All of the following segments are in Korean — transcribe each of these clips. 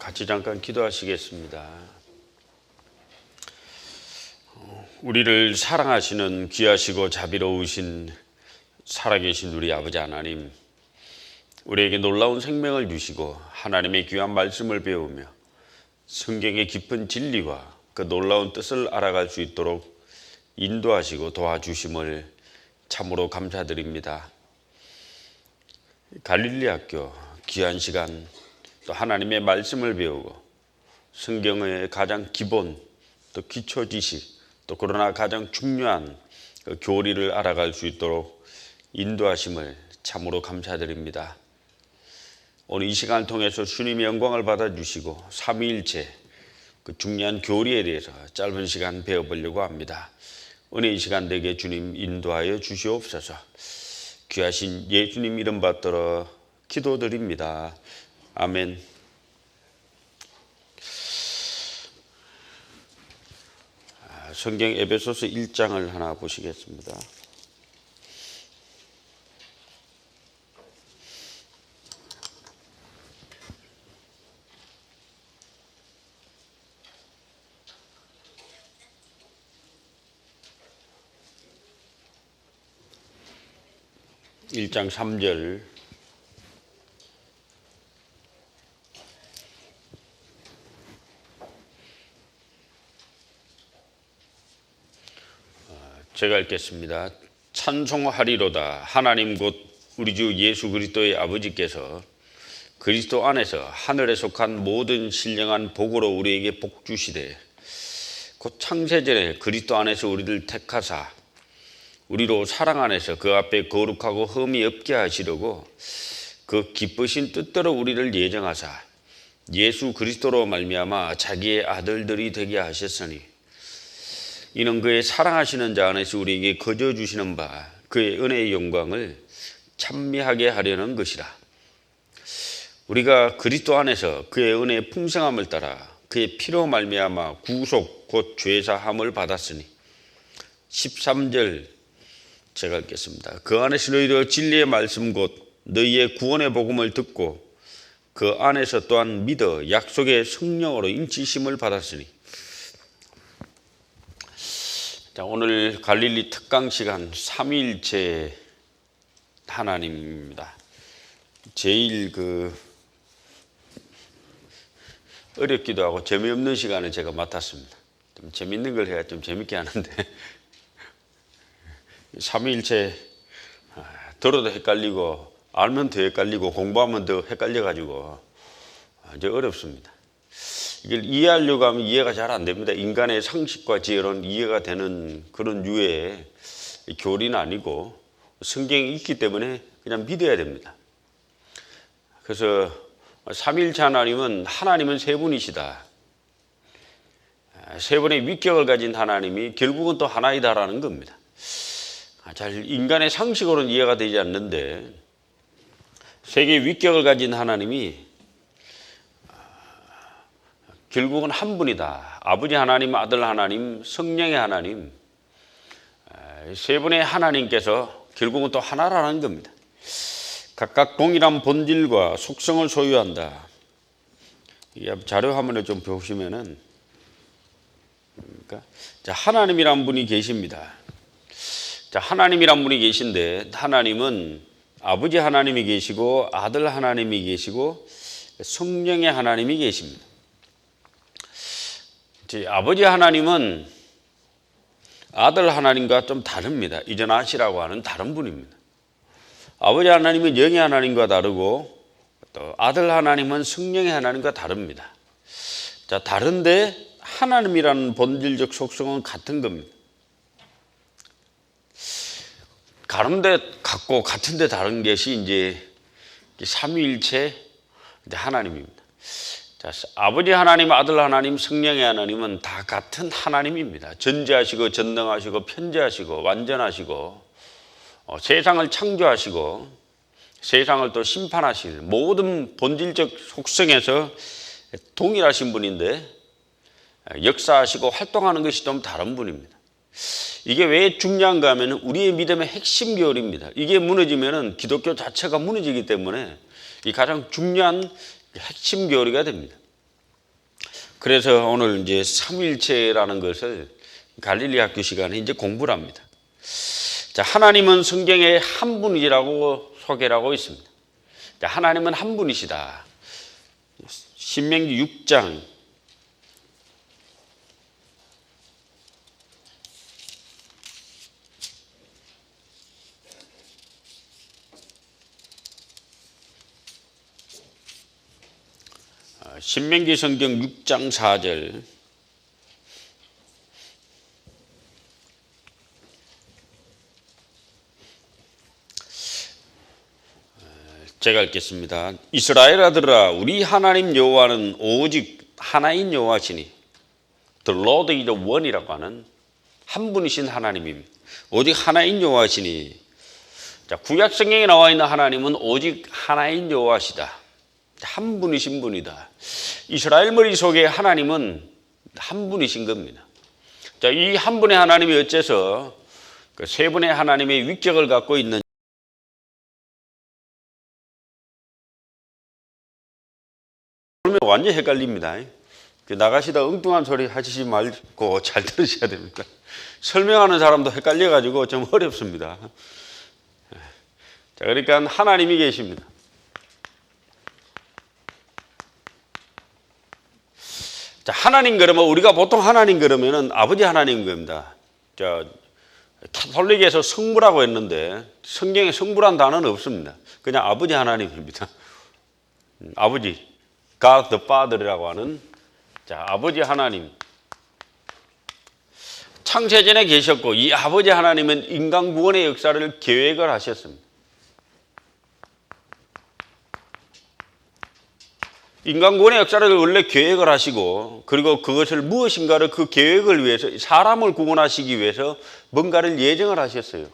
같이 잠깐 기도하시겠습니다. 우리를 사랑하시는 귀하시고 자비로우신 살아계신 우리 아버지 하나님, 우리에게 놀라운 생명을 주시고 하나님의 귀한 말씀을 배우며 성경의 깊은 진리와 그 놀라운 뜻을 알아갈 수 있도록 인도하시고 도와주심을 참으로 감사드립니다. 갈릴리 학교 귀한 시간, 또 하나님의 말씀을 배우고 성경의 가장 기본 또 기초 지식, 또 그러나 가장 중요한 그 교리를 알아갈 수 있도록 인도하심을 참으로 감사드립니다. 오늘 이 시간을 통해서 주님의 영광을 받아주시고 삼위일체 그 중요한 교리에 대해서 짧은 시간 배워보려고 합니다. 오늘 이 시간 되게 주님 인도하여 주시옵소서. 귀하신 예수님 이름 받들어 기도드립니다. 아멘. 성경 에베소서 1장을 하나 보시겠습니다. (1장) 3절. 제가 읽겠습니다. 찬송하리로다. 하나님 곧 우리 주 예수 그리스도의 아버지께서 그리스도 안에서 하늘에 속한 모든 신령한 복으로 우리에게 복 주시되, 곧 창세전에 그리스도 안에서 우리를 택하사 우리로 사랑 안에서 그 앞에 거룩하고 흠이 없게 하시려고 그 기쁘신 뜻대로 우리를 예정하사 예수 그리스도로 말미암아 자기의 아들들이 되게 하셨으니, 이는 그의 사랑하시는 자 안에서 우리에게 거저 주시는 바 그의 은혜의 영광을 찬미하게 하려는 것이라. 우리가 그리스도 안에서 그의 은혜의 풍성함을 따라 그의 피로 말미암아 구속 곧 죄사함을 받았으니. 13절 제가 읽겠습니다. 그 안에서 너희도 진리의 말씀 곧 너희의 구원의 복음을 듣고 그 안에서 또한 믿어 약속의 성령으로 인치심을 받았으니. 자, 오늘 갈릴리 특강 시간 삼위일체 하나님입니다. 제일 어렵기도 하고 재미없는 시간을 제가 맡았습니다. 좀 재밌는 걸 해야 좀 재밌게 하는데 삼위일체 들어도 헷갈리고 알면 더 헷갈리고 공부하면 더 헷갈려가지고 이제 어렵습니다. 이걸 이해하려고 하면 이해가 잘 안 됩니다. 인간의 상식과 지혜로는 이해가 되는 그런 류의 교리는 아니고 성경이 있기 때문에 그냥 믿어야 됩니다. 그래서 삼위일체 하나님은 세 분이시다. 세 분의 위격을 가진 하나님이 결국은 또 하나이다라는 겁니다. 잘 인간의 상식으로는 이해가 되지 않는데 세 개의 위격을 가진 하나님이 결국은 한 분이다. 아버지 하나님, 아들 하나님, 성령의 하나님, 세 분의 하나님께서 결국은 또 하나라는 겁니다. 각각 동일한 본질과 속성을 소유한다. 자료 화면에 좀 보시면은, 자, 하나님이란 분이 계십니다. 자, 하나님이란 분이 계신데 하나님은 아버지 하나님이 계시고 아들 하나님이 계시고 성령의 하나님이 계십니다. 아버지 하나님은 아들 하나님과 좀 다릅니다. 이전하시라고 하는 다른 분입니다. 아버지 하나님은 영의 하나님과 다르고 또 아들 하나님은 성령의 하나님과 다릅니다. 자, 다른데 하나님이라는 본질적 속성은 같은 겁니다. 다른데 같고 같은데 다른 것이 이제 삼위일체 하나님입니다. 자, 아버지 하나님, 아들 하나님, 성령의 하나님은 다 같은 하나님입니다. 전지하시고 전능하시고 편지하시고 완전하시고 세상을 창조하시고 세상을 또 심판하실 모든 본질적 속성에서 동일하신 분인데 역사하시고 활동하는 것이 좀 다른 분입니다. 이게 왜 중요한가 하면 우리의 믿음의 핵심 교리입니다. 이게 무너지면 기독교 자체가 무너지기 때문에 이 가장 중요한 핵심 교리가 됩니다. 그래서 오늘 이제 삼위일체라는 것을 갈릴리 학교 시간에 이제 공부를 합니다. 자, 하나님은 성경에 한 분이라고 소개를 하고 있습니다. 자, 하나님은 한 분이시다. 신명기 6장 신명기 성경 6장 4절 제가 읽겠습니다. 이스라엘 아들아 우리 하나님 여호와는 오직 하나인 여호와시니 The Lord is the one이라고 하는 한 분이신 하나님입니다. 오직 하나인 여호와시니 자, 구약 성경에 나와 있는 하나님은 오직 하나인 여호와시다. 한 분이신 분이다. 이스라엘 머릿속에 하나님은 한 분이신 겁니다. 자, 이 한 분의 하나님이 어째서 그 세 분의 하나님의 위격을 갖고 있는 완전 헷갈립니다. 나가시다 엉뚱한 소리 하시지 말고 잘 들으셔야 됩니다. 설명하는 사람도 헷갈려가지고 좀 어렵습니다. 자, 그러니까 하나님이 계십니다. 자, 하나님 그러면 우리가 보통 하나님 그러면은 아버지 하나님 겁니다. 자, 가톨릭에서 성부라고 했는데 성경에 성부란 단어는 없습니다. 그냥 아버지 하나님입니다. 아버지, God the Father이라고 하는 자, 아버지 하나님. 창세전에 계셨고 이 아버지 하나님은 인간 구원의 역사를 계획을 하셨습니다. 인간 구원의 역사를 원래 계획을 하시고 그리고 그것을 무엇인가를 그 계획을 위해서 사람을 구원하시기 위해서 뭔가를 예정을 하셨어요.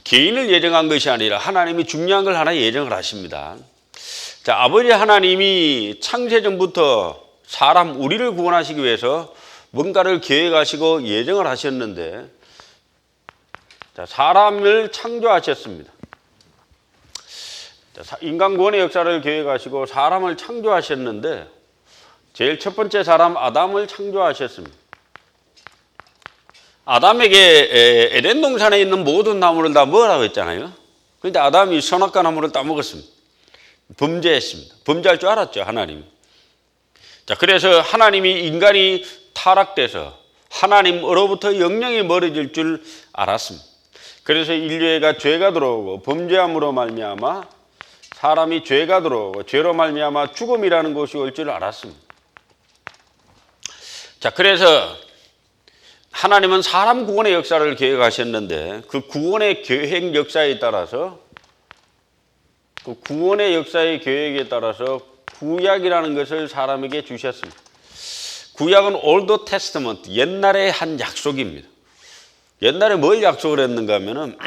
개인을 예정한 것이 아니라 하나님이 중요한 걸 하나 예정을 하십니다. 자, 아버지 하나님이 창세전부터 사람 우리를 구원하시기 위해서 뭔가를 계획하시고 예정을 하셨는데 자, 사람을 창조하셨습니다. 인간 구원의 역사를 계획하시고 사람을 창조하셨는데 제일 첫 번째 사람 아담을 창조하셨습니다. 아담에게 에덴 동산에 있는 모든 나무를 다 먹으라고 했잖아요. 그런데 아담이 선악과 나무를 다 먹었습니다. 범죄했습니다. 범죄할 줄 알았죠, 하나님. 자, 그래서 하나님이 인간이 타락돼서 하나님으로부터 영영이 멀어질 줄 알았습니다. 그래서 인류애가 죄가 들어오고 범죄함으로 말미암아 사람이 죄가 들어오고 죄로 말미암아 죽음이라는 것이 올 줄 알았습니다. 자, 그래서 하나님은 사람 구원의 역사를 계획하셨는데 그 구원의 계획 역사에 따라서 그 구원의 역사의 계획에 따라서 구약이라는 것을 사람에게 주셨습니다. 구약은 Old Testament, 옛날의 한 약속입니다. 옛날에 뭘 약속을 했는가 하면은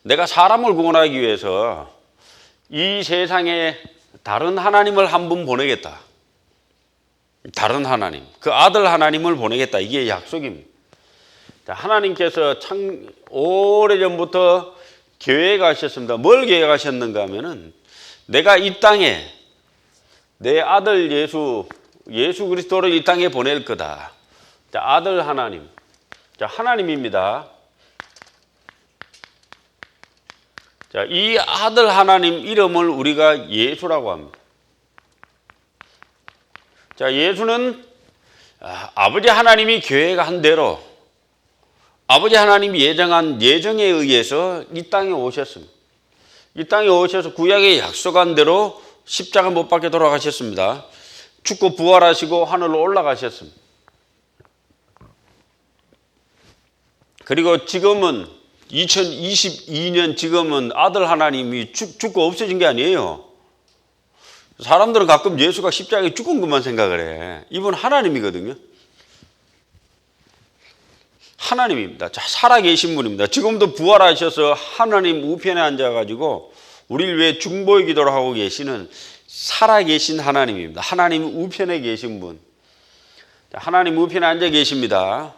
내가 사람을 구원하기 위해서 이 세상에 다른 하나님을 한 분 보내겠다. 다른 하나님, 그 아들 하나님을 보내겠다. 이게 약속입니다. 자, 하나님께서 참 오래전부터 계획하셨습니다. 뭘 계획하셨는가 하면은 내가 이 땅에 내 아들 예수 그리스도를 이 땅에 보낼 거다. 자, 아들 하나님. 자, 하나님입니다. 자, 이 아들 하나님 이름을 우리가 예수라고 합니다. 자, 예수는 아버지 하나님이 계획한 대로 아버지 하나님이 예정한 예정에 의해서 이 땅에 오셨습니다. 이 땅에 오셔서 구약에 약속한 대로 십자가 못 박혀 돌아가셨습니다. 죽고 부활하시고 하늘로 올라가셨습니다. 그리고 지금은 2022년 지금은 아들 하나님이 죽고 없어진 게 아니에요. 사람들은 가끔 예수가 십자가에 죽은 것만 생각을 해. 이분 하나님이거든요. 하나님입니다. 자, 살아계신 분입니다. 지금도 부활하셔서 하나님 우편에 앉아가지고 우리를 위해 중보의 기도를 하고 계시는 살아계신 하나님입니다. 하나님 우편에 계신 분. 자, 하나님 우편에 앉아 계십니다.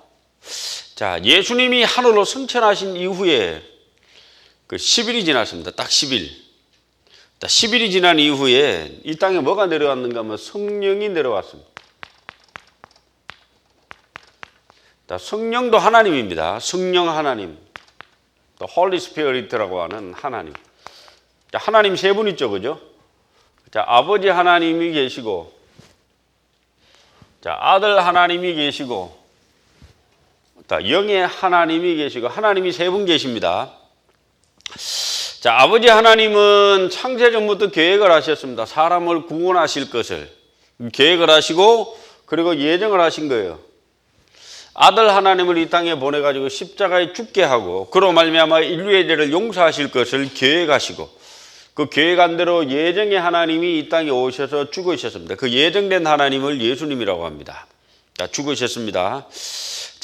자, 예수님이 하늘로 승천하신 이후에 그 10일이 지났습니다. 딱 10일. 10일이 지난 이후에 이 땅에 뭐가 내려왔는가 하면 성령이 내려왔습니다. 성령도 하나님입니다. 성령 하나님, 또 Holy Spirit라고 하는 하나님. 하나님 세 분 있죠, 그죠? 아버지 하나님이 계시고, 아들 하나님이 계시고, 영의 하나님이 계시고, 하나님이 세 분 계십니다. 아버지 하나님은 창세전부터 계획을 하셨습니다. 사람을 구원하실 것을 계획을 하시고, 그리고 예정을 하신 거예요. 아들 하나님을 이 땅에 보내가지고 십자가에 죽게 하고, 그로 말미암아 인류의 죄를 용서하실 것을 계획하시고, 그 계획한 대로 예정의 하나님이 이 땅에 오셔서 죽으셨습니다. 그 예정된 하나님을 예수님이라고 합니다. 죽으셨습니다.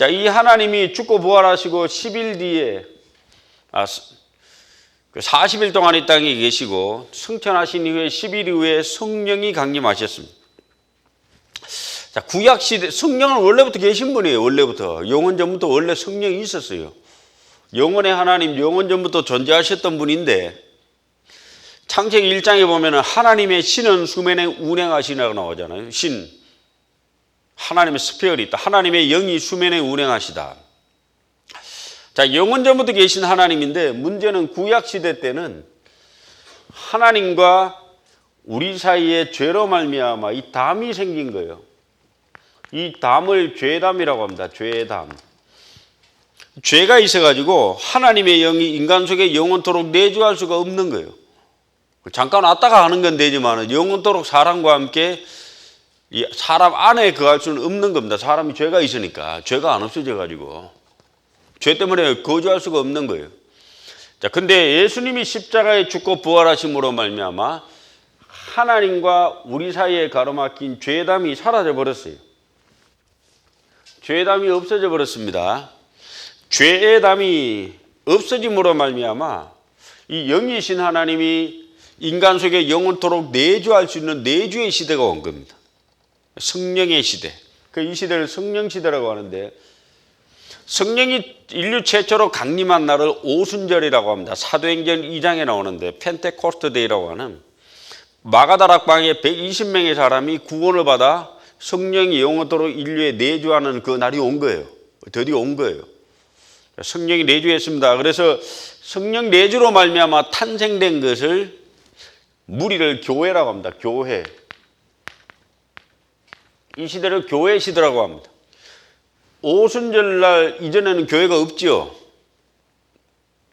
이 하나님이 죽고 부활하시고 10일 뒤에 40일 동안 이 땅에 계시고 승천하신 이후에 10일 이후에 성령이 강림하셨습니다. 구약시대 성령은 원래부터 계신 분이에요. 원래부터 영원전부터 원래 성령이 있었어요. 영원의 하나님, 영원전부터 존재하셨던 분인데, 창세기 1장에 보면 하나님의 신은 수면에 운행하시라고 나오잖아요. 신, 하나님의 스피릿, 하나님의 영이 수면에 운행하시다. 영원전부터 계신 하나님인데, 문제는 구약시대 때는 하나님과 우리 사이에 죄로 말미암아 이 담이 생긴 거예요. 이 담을 죄담이라고 합니다. 죄담. 죄가 있어가지고 하나님의 영이 인간 속에 영원토록 내주할 수가 없는 거예요. 잠깐 왔다가 하는 건 되지만 영원토록 사람과 함께 사람 안에 거할 수는 없는 겁니다. 사람이 죄가 있으니까. 죄가 안 없어져가지고 죄 때문에 거주할 수가 없는 거예요. 근데 예수님이 십자가에 죽고 부활하심으로 말미암아 하나님과 우리 사이에 가로막힌 죄담이 사라져 버렸어요. 죄의 담이 없어져 버렸습니다. 죄의 담이 없어짐으로 말미암아 이 영이신 하나님이 인간 속에 영원토록 내주할 수 있는 내주의 시대가 온 겁니다. 성령의 시대. 이 시대를 성령 시대라고 하는데, 성령이 인류 최초로 강림한 날을 오순절이라고 합니다. 사도행전 2장에 나오는데 펜테코스트 데이라고 하는 마가다락방에 120명의 사람이 구원을 받아 성령이 영원토록 인류에 내주하는 그 날이 온 거예요. 드디어 온 거예요. 성령이 내주했습니다. 그래서 성령 내주로 말미암아 탄생된 것을 무리를 교회라고 합니다. 교회. 이 시대를 교회 시대라고 합니다. 오순절날 이전에는 교회가 없지요.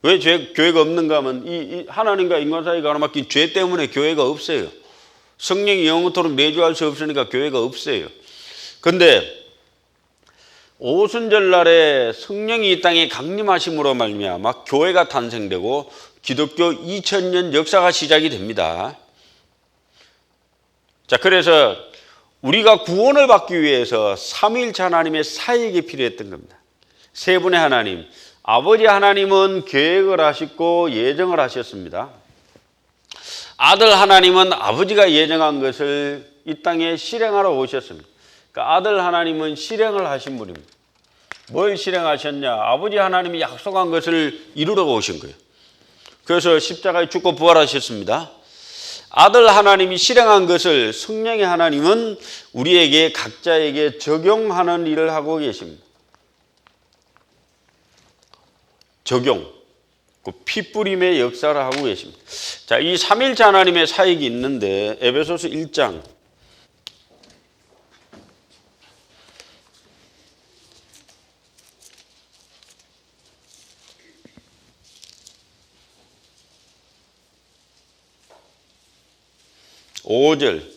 왜 교회가 없는가 하면 이 하나님과 인간 사이에 가로막힌 죄 때문에 교회가 없어요. 성령이 영원토록 내주할 수 없으니까 교회가 없어요. 그런데 오순절날에 성령이 이 땅에 강림하심으로 말미암아 교회가 탄생되고 기독교 2000년 역사가 시작이 됩니다. 그래서 우리가 구원을 받기 위해서 삼위일체 하나님의 사역이 필요했던 겁니다. 세 분의 하나님, 아버지 하나님은 계획을 하셨고 예정을 하셨습니다. 아들 하나님은 아버지가 예정한 것을 이 땅에 실행하러 오셨습니다. 그러니까 아들 하나님은 실행을 하신 분입니다. 뭘 실행하셨냐? 아버지 하나님이 약속한 것을 이루러 오신 거예요. 그래서 십자가에 죽고 부활하셨습니다. 아들 하나님이 실행한 것을 성령의 하나님은 우리에게 각자에게 적용하는 일을 하고 계십니다. 적용. 피뿌림의 역사를 하고 계십니다. 이 삼일째 하나님의 사역이 있는데 에베소서 1장 5절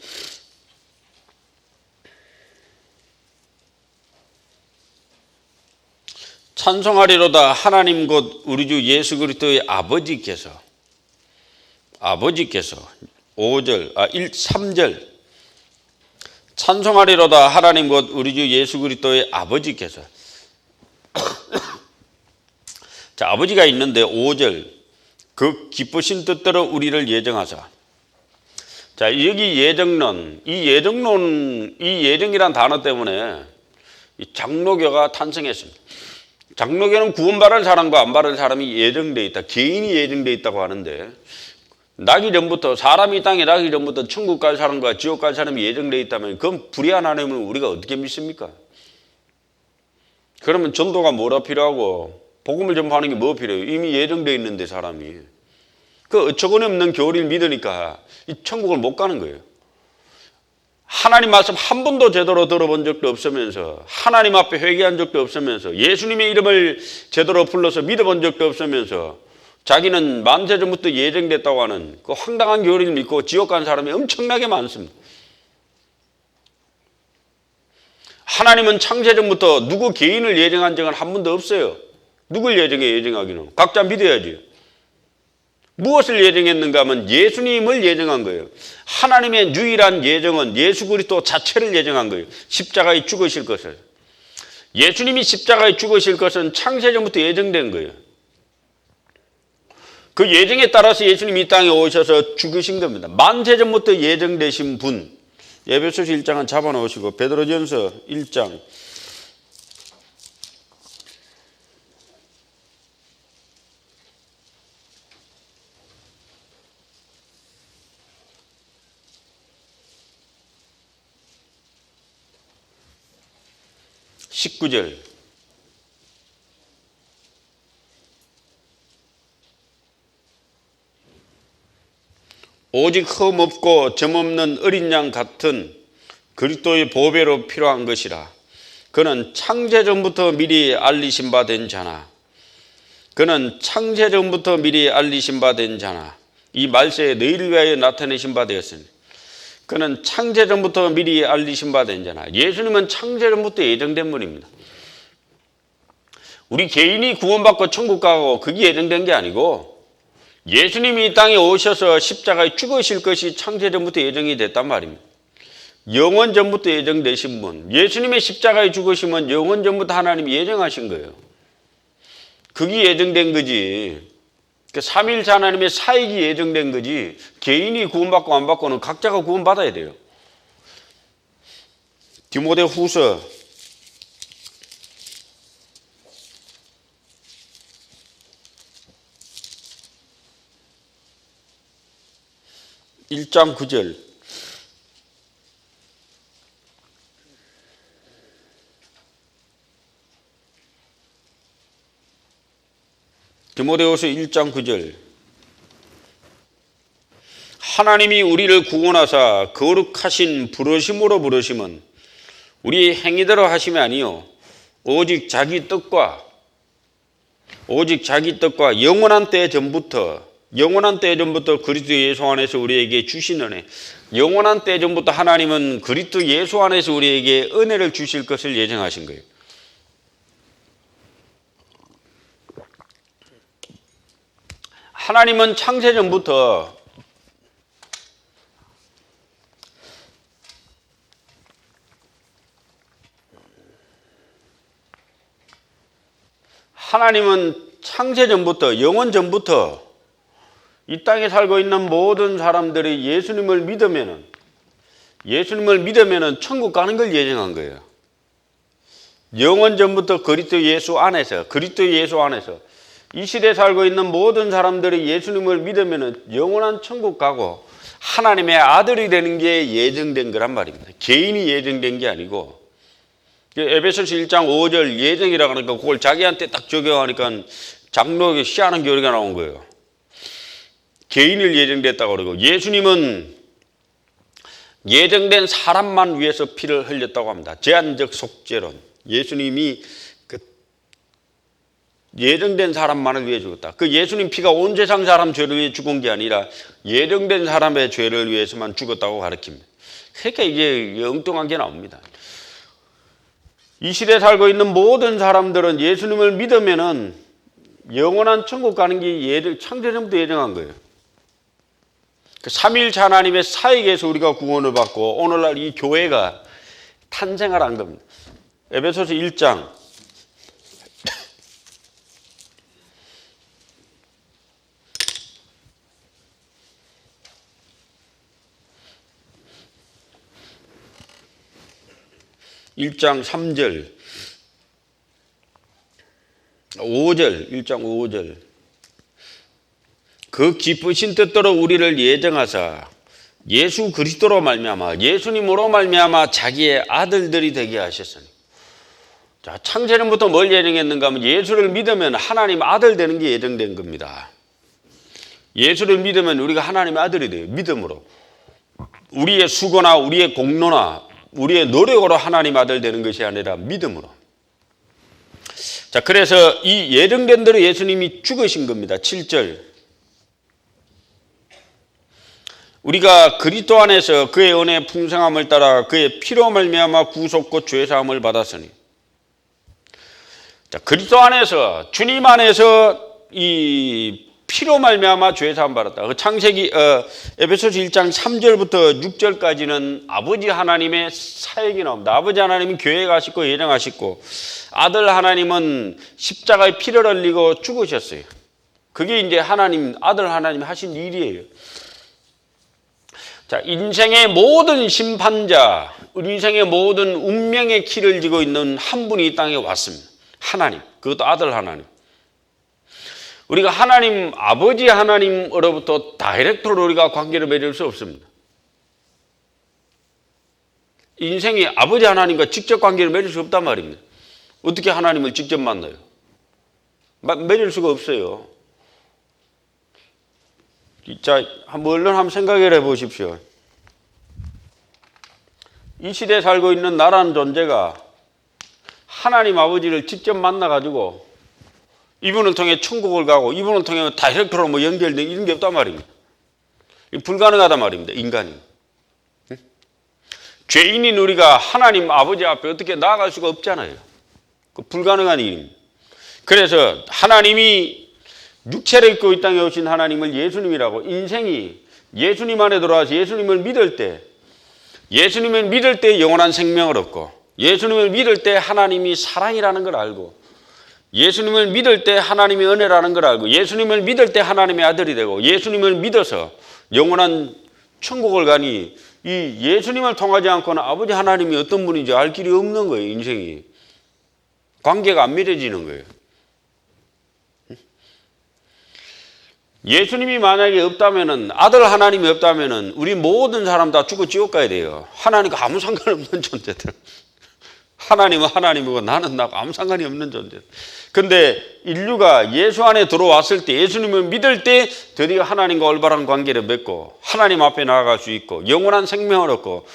찬송하리로다 하나님 곧 우리 주 예수 그리스도의 아버지께서 3절 찬송하리로다 하나님 곧 우리 주 예수 그리스도의 아버지께서 아버지가 있는데 5절 그 기쁘신 뜻대로 우리를 예정하사. 여기 예정론, 이 예정이란 단어 때문에 이 장로교가 탄생했습니다. 장로교는 구원받을 사람과 안 받을 사람이 예정되어 있다. 개인이 예정되어 있다고 하는데 나기 전부터, 사람이 이 땅에 나기 전부터 천국 갈 사람과 지옥 갈 사람이 예정되어 있다면 그건 불의한 하나님을 우리가 어떻게 믿습니까? 그러면 전도가 뭐라 필요하고 복음을 전파하는 게 뭐 필요해요? 이미 예정되어 있는데 사람이. 그 어처구니 없는 교리를 믿으니까 이 천국을 못 가는 거예요. 하나님 말씀 한 번도 제대로 들어본 적도 없으면서, 하나님 앞에 회개한 적도 없으면서, 예수님의 이름을 제대로 불러서 믿어본 적도 없으면서 자기는 만세전부터 예정됐다고 하는 그 황당한 교리를 믿고 지옥 간 사람이 엄청나게 많습니다. 하나님은 창세전부터 누구 개인을 예정한 적은 한 번도 없어요. 누굴 예정하기는? 각자 믿어야지. 무엇을 예정했는가 하면 예수님을 예정한 거예요. 하나님의 유일한 예정은 예수 그리스도 자체를 예정한 거예요. 십자가에 죽으실 것을. 예수님이 십자가에 죽으실 것은 창세전부터 예정된 거예요. 그 예정에 따라서 예수님이 이 땅에 오셔서 죽으신 겁니다. 만세전부터 예정되신 분. 에베소서 1장은 잡아놓으시고 베드로전서 1장 19절. 오직 흠 없고 점 없는 어린 양 같은 그리스도의 보배로 필요한 것이라. 그는 창세전부터 미리 알리신 바 된 자나. 그는 창세전부터 미리 알리신 바 된 자나. 이 말세에 너희를 위하여 나타내신 바 되었으니. 그는 창세전부터 미리 알리신 바 된 자나. 예수님은 창세전부터 예정된 분입니다. 우리 개인이 구원받고 천국 가고 그게 예정된 게 아니고 예수님이 이 땅에 오셔서 십자가에 죽으실 것이 창세전부터 예정이 됐단 말입니다. 영원전부터 예정되신 분. 예수님의 십자가에 죽으시면 영원전부터 하나님이 예정하신 거예요. 그게 예정된 거지. 삼위일체 하나님의 사역이 예정된 거지 개인이 구원받고 안 받고는 각자가 구원받아야 돼요. 디모데후서 1장 9절. 디모데후서 1장 9절. 하나님이 우리를 구원하사 거룩하신 부르심으로 부르심은 우리 행위대로 하심이 아니요 오직 자기 뜻과 영원한 때 전부터 그리스도 예수 안에서 우리에게 주신 은혜. 영원한 때 전부터 하나님은 그리스도 예수 안에서 우리에게 은혜를 주실 것을 예정하신 거예요. 하나님은 창세전부터 영원전부터 이 땅에 살고 있는 모든 사람들이 예수님을 믿으면은 천국 가는 걸 예정한 거예요. 영원전부터 그리스도 예수 안에서 이 시대에 살고 있는 모든 사람들이 예수님을 믿으면 영원한 천국 가고 하나님의 아들이 되는 게 예정된 거란 말입니다. 개인이 예정된 게 아니고. 에베소서 1장 5절 예정이라고 하니까 그걸 자기한테 딱 적용하니까 장로에게 희한한 교리가 나온 거예요. 개인을 예정됐다고 그러고 예수님은 예정된 사람만 위해서 피를 흘렸다고 합니다. 제한적 속죄론. 예수님이 예정된 사람만을 위해 죽었다. 그 예수님 피가 온 세상 사람 죄를 위해 죽은 게 아니라 예정된 사람의 죄를 위해서만 죽었다고 가르칩니다. 그러니까 이게 엉뚱한 게 나옵니다. 이 시대에 살고 있는 모든 사람들은 예수님을 믿으면은 영원한 천국 가는 게 창세전부터 예정한 거예요. 그 삼위일체 하나님의 사역에서 우리가 구원을 받고 오늘날 이 교회가 탄생을 한 겁니다. 에베소서 1장 1장 3절 5절 1장 5절 그 기쁘신 뜻대로 우리를 예정하사 예수 그리스도로 말미암아 예수님으로 말미암아 자기의 아들들이 되게 하셨으니. 자, 창세전부터 뭘 예정했는가 하면 예수를 믿으면 하나님 아들 되는 게 예정된 겁니다. 예수를 믿으면 우리가 하나님의 아들이 돼요. 믿음으로. 우리의 수고나 우리의 공로나 우리의 노력으로 하나님 아들 되는 것이 아니라 믿음으로. 자, 그래서 이 예정된 대로 예수님이 죽으신 겁니다. 7절. 우리가 그리스도 안에서 그의 은혜의 풍성함을 따라 그의 피로 말미암아 구속과 죄 사함을 받았으니. 자, 그리스도 안에서 주님 안에서 이 피로 말미암아 죄 사함 받았다. 그 창세기 에베소서 1장 3절부터 6절까지는 아버지 하나님의 사역이 나옵니다. 아버지 하나님은 교회에 가시고 예정하시고 아들 하나님은 십자가에 피를 흘리고 죽으셨어요. 그게 이제 하나님 아들 하나님 하신 일이에요. 자, 인생의 모든 심판자, 우리 인생의 모든 운명의 키를 쥐고 있는 한 분이 이 땅에 왔습니다. 하나님, 그것도 아들 하나님. 우리가 하나님, 아버지 하나님으로부터 다이렉트로 우리가 관계를 맺을 수 없습니다. 인생이 아버지 하나님과 직접 관계를 맺을 수 없단 말입니다. 어떻게 하나님을 직접 만나요? 맺을 수가 없어요. 자, 얼른 한번 생각을 해보십시오. 이 시대에 살고 있는 나라는 존재가 하나님 아버지를 직접 만나가지고 이분을 통해 천국을 가고 이분을 통해 다이렉트로 뭐 연결된 이런 게 없단 말입니다. 불가능하단 말입니다. 인간이. 죄인인 우리가 하나님 아버지 앞에 어떻게 나아갈 수가 없잖아요. 그 불가능한 일입니다. 그래서 하나님이 육체를 입고 이 땅에 오신 하나님을 예수님이라고, 인생이 예수님 안에 들어와서 예수님을 믿을 때 영원한 생명을 얻고, 예수님을 믿을 때 하나님이 사랑이라는 걸 알고, 예수님을 믿을 때 하나님의 은혜라는 걸 알고, 예수님을 믿을 때 하나님의 아들이 되고, 예수님을 믿어서 영원한 천국을 가니, 이 예수님을 통하지 않고는 아버지 하나님이 어떤 분인지 알 길이 없는 거예요. 인생이 관계가 안 맺어지는 거예요. 예수님이 만약에 없다면은, 아들 하나님이 없다면은 우리 모든 사람 다 죽어 지옥 가야 돼요. 하나님과 아무 상관없는 존재들. 하나님은 하나님이고 나는 나고 아무 상관이 없는 존재들. 근데 인류가 예수 안에 들어왔을 때, 예수님을 믿을 때 드디어 하나님과 올바른 관계를 맺고 하나님 앞에 나아갈 수 있고 영원한 생명을 얻고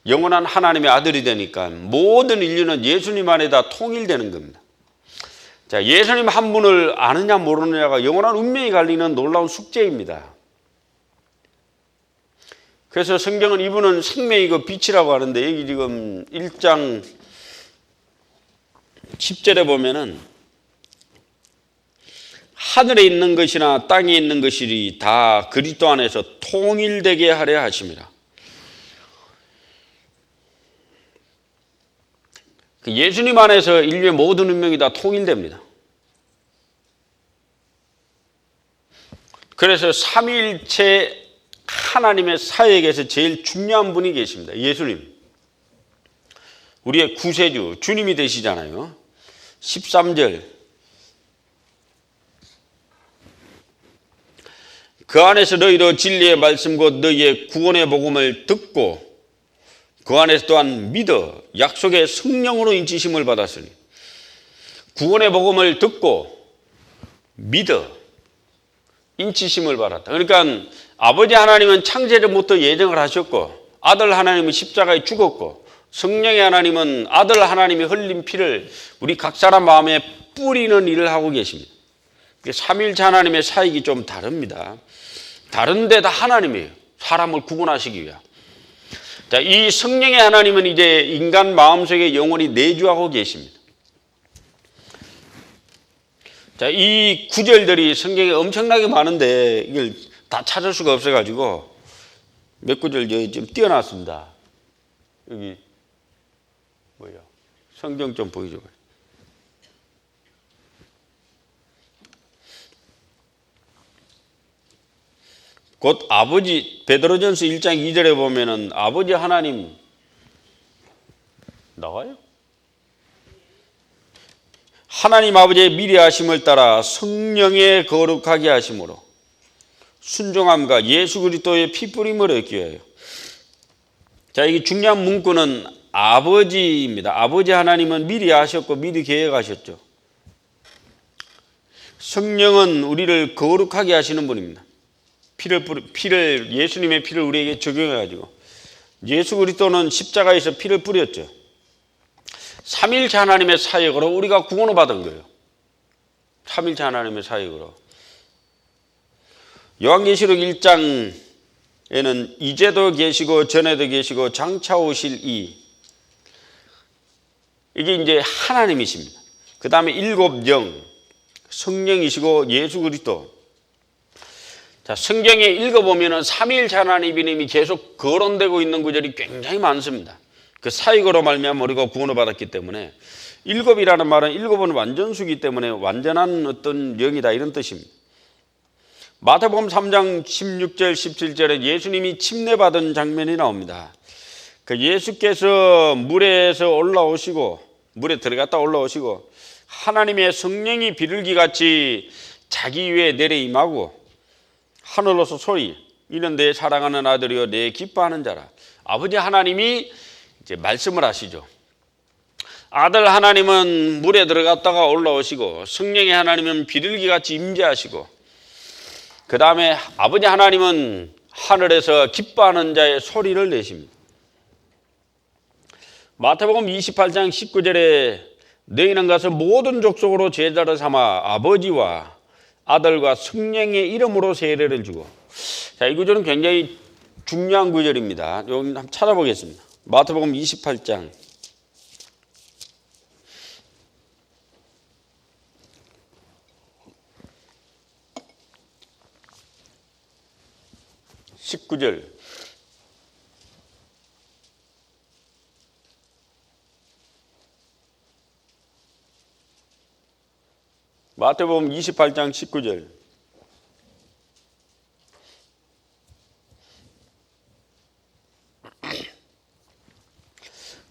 영원한 하나님의 아들이 되니까 모든 인류는 예수님 안에 다 통일되는 겁니다. 자, 예수님 한 분을 아느냐 모르느냐가 영원한 운명이 갈리는 놀라운 숙제입니다. 그래서 성경은 이분은 생명이고 빛이라고 하는데, 여기 지금 1장 10절에 보면은 하늘에 있는 것이나 땅에 있는 것이 다 그리스도 안에서 통일되게 하려 하십니다. 예수님 안에서 인류의 모든 운명이 다 통일됩니다. 그래서 삼위일체 하나님의 사역에서 제일 중요한 분이 계십니다. 예수님. 우리의 구세주, 주님이 되시잖아요. 13절. 그 안에서 너희도 진리의 말씀 곧 너희의 구원의 복음을 듣고 그 안에서 또한 믿어 약속의 성령으로 인치심을 받았으니. 구원의 복음을 듣고 믿어 인치심을 받았다. 그러니까 아버지 하나님은 창세전부터 예정을 하셨고, 아들 하나님은 십자가에 죽었고, 성령의 하나님은 아들 하나님이 흘린 피를 우리 각 사람 마음에 뿌리는 일을 하고 계십니다. 삼위일체 하나님의 사역이 좀 다릅니다. 다른데 다 하나님이에요. 사람을 구원하시기 위해. 자, 이 성령의 하나님은 이제 인간 마음속에 영원히 내주하고 계십니다. 자, 이 구절들이 성경에 엄청나게 많은데 이걸 다 찾을 수가 없어가지고 몇 구절 좀 띄워놨습니다. 여기 뭐야? 성경 좀 보여줘. 곧 아버지, 베드로전서 1장 2절에 보면은 아버지 하나님 나와요? 하나님 아버지의 미리 하심을 따라 성령의 거룩하게 하심으로 순종함과 예수 그리스도의 피 뿌림을 얻기 위하여. 자, 이게 중요한 문구는 아버지입니다. 아버지 하나님은 미리 아셨고 미리 계획하셨죠. 성령은 우리를 거룩하게 하시는 분입니다. 예수님의 피를 우리에게 적용해가지고, 예수 그리스도는 십자가에서 피를 뿌렸죠. 삼일체 하나님의 사역으로 우리가 구원을 받은 거예요. 삼일체 하나님의 사역으로. 요한계시록 1장에는 이제도 계시고 전에도 계시고 장차 오실 이게 이제 하나님이십니다. 그 다음에 일곱 영, 성령이시고 예수 그리스도. 자, 성경에 읽어보면 삼위일체 하나님이 계속 거론되고 있는 구절이 굉장히 많습니다. 그 사역으로 말미암아 우리가 구원을 받았기 때문에, 일곱이라는 말은 일곱은 완전수기 때문에 완전한 어떤 영이다, 이런 뜻입니다. 마태복음 3장 16절 17절에 예수님이 침례받은 장면이 나옵니다. 그 예수께서 물에 들어갔다 올라오시고 하나님의 성령이 비둘기같이 자기 위에 내려 임하고 하늘로서 소리, 이는 내 사랑하는 아들이요 내 기뻐하는 자라. 아버지 하나님이 이제 말씀을 하시죠. 아들 하나님은 물에 들어갔다가 올라오시고, 성령의 하나님은 비둘기같이 임재하시고, 그 다음에 아버지 하나님은 하늘에서 기뻐하는 자의 소리를 내십니다. 마태복음 28장 19절에 너희는 가서 모든 족속으로 제자를 삼아 아버지와 아들과 성령의 이름으로 세례를 주고. 자, 이 구절은 굉장히 중요한 구절입니다. 여기 한번 찾아보겠습니다. 마태복음 28장 19절. 마태복음 28장 19절.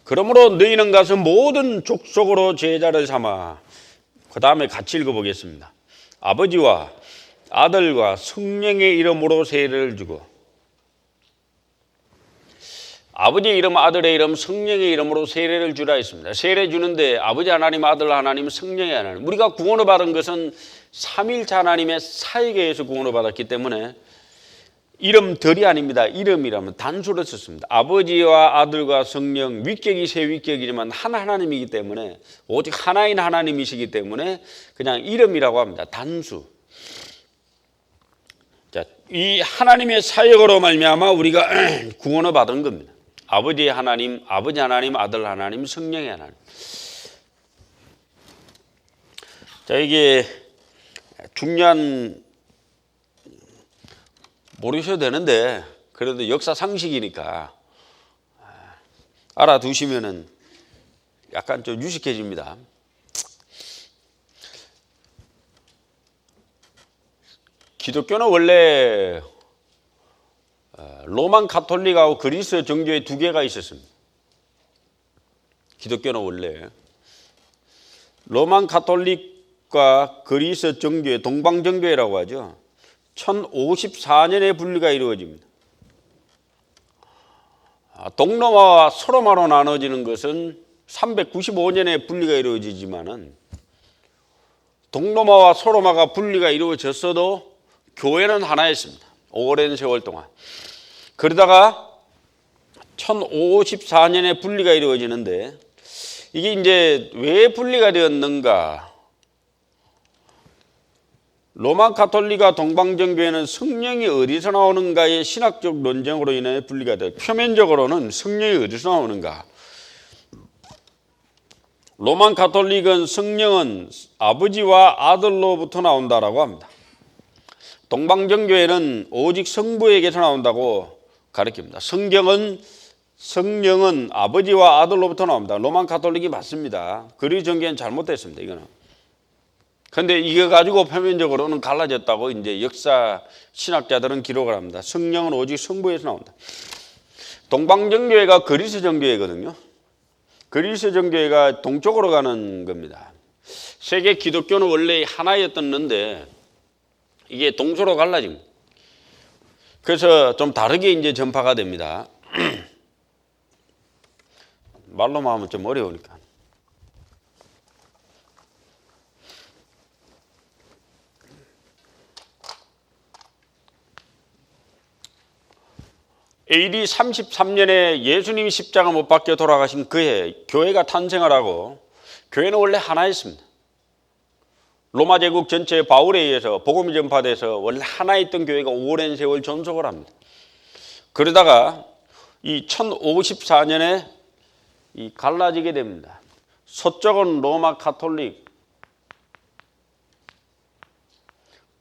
그러므로 너희는 가서 모든 족속으로 제자를 삼아. 그 다음에 같이 읽어보겠습니다. 아버지와 아들과 성령의 이름으로 세례를 주고. 아버지의 이름, 아들의 이름, 성령의 이름으로 세례를 주라 했습니다. 세례 주는데 아버지 하나님, 아들 하나님, 성령의 하나님. 우리가 구원을 받은 것은 삼위일체 하나님의 사역에 의해서 구원을 받았기 때문에 이름들이 아닙니다. 이름이라면 단수를 썼습니다. 아버지와 아들과 성령, 윗격이 세 윗격이지만 한 하나님이기 때문에, 오직 하나인 하나님이시기 때문에 그냥 이름이라고 합니다. 단수. 자, 이 하나님의 사역으로 말미암아 우리가 구원을 받은 겁니다. 아버지 하나님, 아들 하나님, 성령의 하나님. 자, 이게 중요한, 모르셔도 되는데 그래도 역사 상식이니까 알아두시면은 약간 좀 유식해집니다. 기독교는 원래 로만 가톨릭하고 그리스 정교회 두 개가 있었습니다. 기독교는 원래 로만 가톨릭과 그리스 정교회, 동방 정교회라고 하죠. 1054년에 분리가 이루어집니다. 동로마와 서로마로 나눠지는 것은 395년에 분리가 이루어지지만은, 동로마와 서로마가 분리가 이루어졌어도 교회는 하나였습니다. 오랜 세월 동안. 그러다가 1054년에 분리가 이루어지는데, 이게 이제 왜 분리가 되었는가? 로마 가톨릭과 동방정교회는 성령이 어디서 나오는가의 신학적 논쟁으로 인해 분리가 돼요. 표면적으로는 성령이 어디서 나오는가? 로마 가톨릭은 성령은 아버지와 아들로부터 나온다라고 합니다. 동방정교회는 오직 성부에게서 나온다고 가르칩니다. 성령은 아버지와 아들로부터 나옵니다. 로마 가톨릭이 맞습니다. 그리스 정교회는 잘못됐습니다. 이거는. 그런데 이거 가지고 표면적으로는 갈라졌다고 이제 역사 신학자들은 기록을 합니다. 성령은 오직 성부에서 나온다. 동방정교회가 그리스 정교회거든요. 그리스 정교회가 동쪽으로 가는 겁니다. 세계 기독교는 원래 하나였던데 이게 동서로 갈라집니다. 그래서 좀 다르게 이제 전파가 됩니다. 말로만 하면 좀 어려우니까. AD 33년에 예수님이 십자가 못 박혀 돌아가신 그해 교회가 탄생을 하고, 교회는 원래 하나였습니다. 로마 제국 전체에 바울에 의해서 복음이 전파돼서 원래 하나였던 교회가 오랜 세월 존속을 합니다. 그러다가 이 1054년에 갈라지게 됩니다. 서쪽은 로마 가톨릭,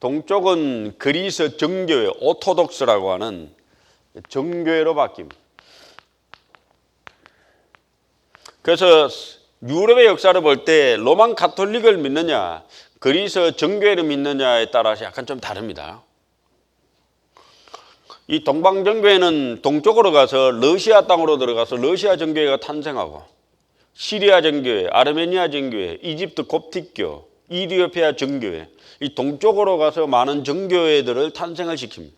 동쪽은 그리스 정교회 오토독스라고 하는 정교회로 바뀝니다. 그래서 유럽의 역사를 볼 때 로만 가톨릭을 믿느냐 그리스 정교회를 믿느냐에 따라서 약간 좀 다릅니다. 이 동방정교회는 동쪽으로 가서 러시아 땅으로 들어가서 러시아 정교회가 탄생하고, 시리아 정교회, 아르메니아 정교회, 이집트 koptik교, 이디오피아 정교회, 이 동쪽으로 가서 많은 정교회들을 탄생을 시킵니다.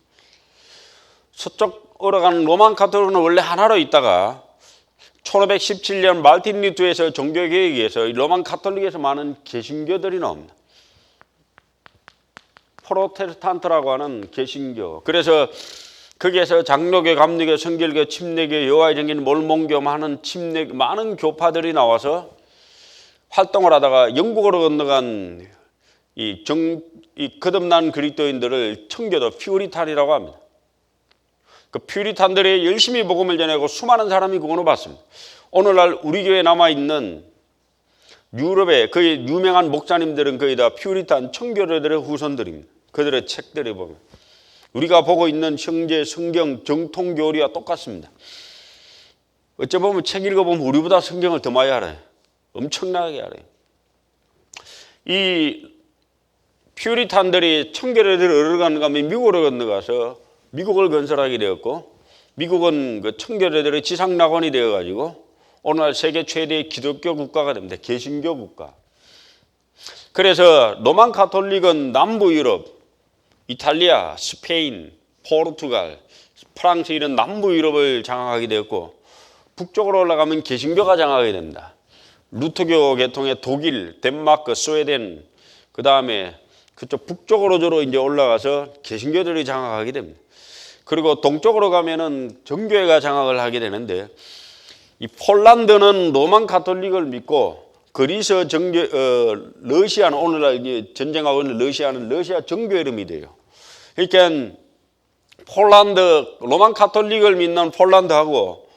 서쪽으로 가는 로만 가톨릭은 원래 하나로 있다가 1517년 말틴 루터에서 종교개혁에 의해서 로만 가톨릭에서 많은 개신교들이 나옵니다. 프로테스탄트라고 하는 개신교. 그래서 거기에서 장로교, 감리교, 성결교, 침례교, 여호와의 증인, 몰몬교 많은 교파들이 나와서 활동을 하다가 영국으로 건너간 이 거듭난 그리스도인들을 청교도 퓨리탄이라고 합니다. 그 퓨리탄들이 열심히 복음을 전하고 수많은 사람이 구원을 받습니다. 오늘날 우리 교회에 남아있는 유럽의 거의 유명한 목사님들은 거의 다 퓨리탄 청교도들의 후손들입니다. 그들의 책들을 보면 우리가 보고 있는 형제, 성경, 정통 교리와 똑같습니다. 어찌 보면 책 읽어보면 우리보다 성경을 더 많이 알아요. 엄청나게 알아요. 이 퓨리탄들이 청교도들을 얻어가는가 하면 미국으로 건너가서 미국을 건설하게 되었고, 미국은 그 청교도들의 지상낙원이 되어가지고 오늘날 세계 최대의 기독교 국가가 됩니다. 개신교 국가. 그래서 로만 가톨릭은 남부 유럽, 이탈리아, 스페인, 포르투갈, 프랑스 이런 남부 유럽을 장악하게 되었고, 북쪽으로 올라가면 개신교가 장악하게 됩니다. 루터교 계통의 독일, 덴마크, 스웨덴, 그 다음에 그쪽 북쪽으로 주로 이제 올라가서 개신교들이 장악하게 됩니다. 그리고 동쪽으로 가면은 정교회가 장악을 하게 되는데, 이 폴란드는 로만 가톨릭을 믿고 그리스 러시아는 오늘날 이제 전쟁하고 있는 러시아는 러시아 정교회를 믿어요. 그러니까 폴란드 로만 가톨릭을 믿는 폴란드하고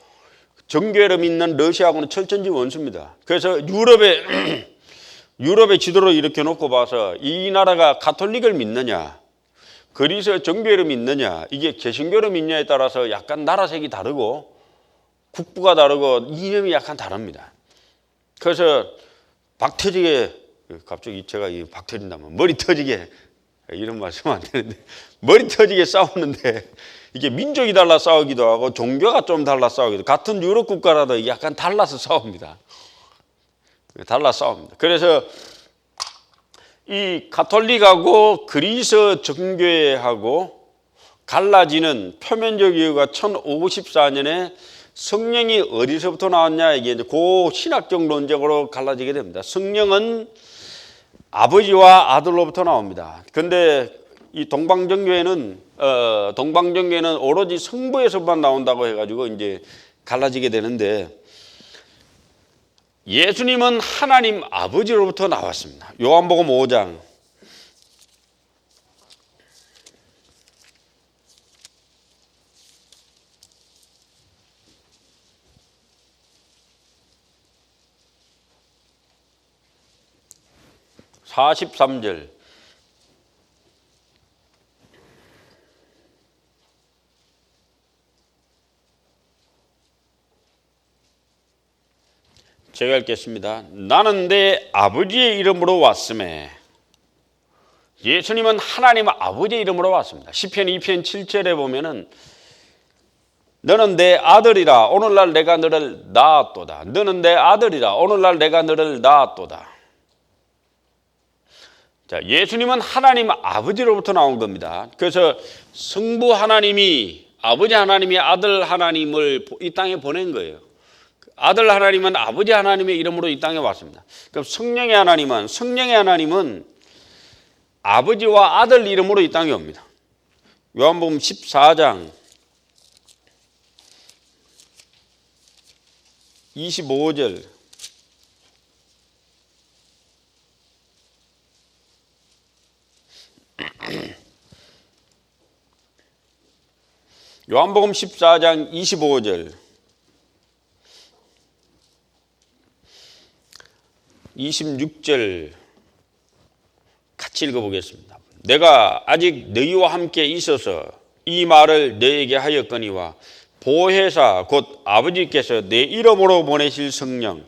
정교회를 믿는 러시아하고는 철전지 원수입니다. 그래서 유럽의 지도를 이렇게 놓고 봐서 이 나라가 가톨릭을 믿느냐, 그리스 정교회를 믿느냐, 이게 개신교를 믿느냐에 따라서 약간 나라색이 다르고 국부가 다르고 이념이 약간 다릅니다. 그래서 박터지게, 갑자기 제가 박 터진다면 머리 터지게, 이런 말씀 안 되는데 머리 터지게 싸우는데, 이게 민족이 달라 싸우기도 하고 종교가 좀 달라 싸우기도, 같은 유럽 국가라도 약간 달라서 싸웁니다. 달라 싸웁니다. 그래서 이 가톨릭하고 그리스 정교회하고 갈라지는 표면적 이유가 1054년에 성령이 어디서부터 나왔냐, 이게 이제 그 신학적 논쟁으로 갈라지게 됩니다. 성령은 아버지와 아들로부터 나옵니다. 그런데 이 동방정교회는 오로지 성부에서만 나온다고 해가지고 이제 갈라지게 되는데, 예수님은 하나님 아버지로부터 나왔습니다. 요한복음 5장. (43절) 제가 읽겠습니다. 나는 내 아버지의 이름으로 왔음에. 예수님은 하나님 아버지의 이름으로 왔습니다. 시편 2편 7절에 보면은 너는 내 아들이라 오늘날 내가 너를 낳았도다. 너는 내 아들이라 오늘날 내가 너를 낳았도다. 자, 예수님은 하나님 아버지로부터 나온 겁니다. 그래서 성부 하나님이 아버지 하나님이 아들 하나님을 이 땅에 보낸 거예요. 아들 하나님은 아버지 하나님의 이름으로 이 땅에 왔습니다. 그럼 성령의 하나님은 아버지와 아들 이름으로 이 땅에 옵니다. 요한복음 14장 25절 요한복음 14장 25절 26절 같이 읽어보겠습니다. 내가 아직 너희와 함께 있어서 이 말을 너희에게 하였거니와 보혜사 곧 아버지께서 내 이름으로 보내실 성령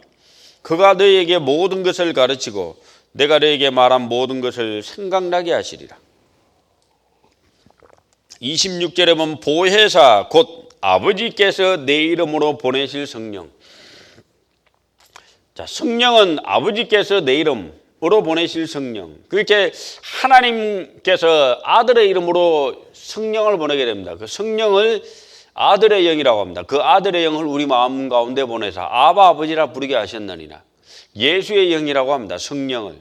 그가 너희에게 모든 것을 가르치고 내가 너희에게 말한 모든 것을 생각나게 하시리라. 26절에 보면 보혜사 곧 아버지께서 내 이름으로 보내실 성령. 자, 성령은 아버지께서 내 이름으로 보내실 성령. 그렇게 하나님께서 아들의 이름으로 성령을 보내게 됩니다. 그 성령을 아들의 영이라고 합니다. 그 아들의 영을 우리 마음 가운데 보내서 아바 아버지라 부르게 하셨느니라. 예수의 영이라고 합니다. 성령을.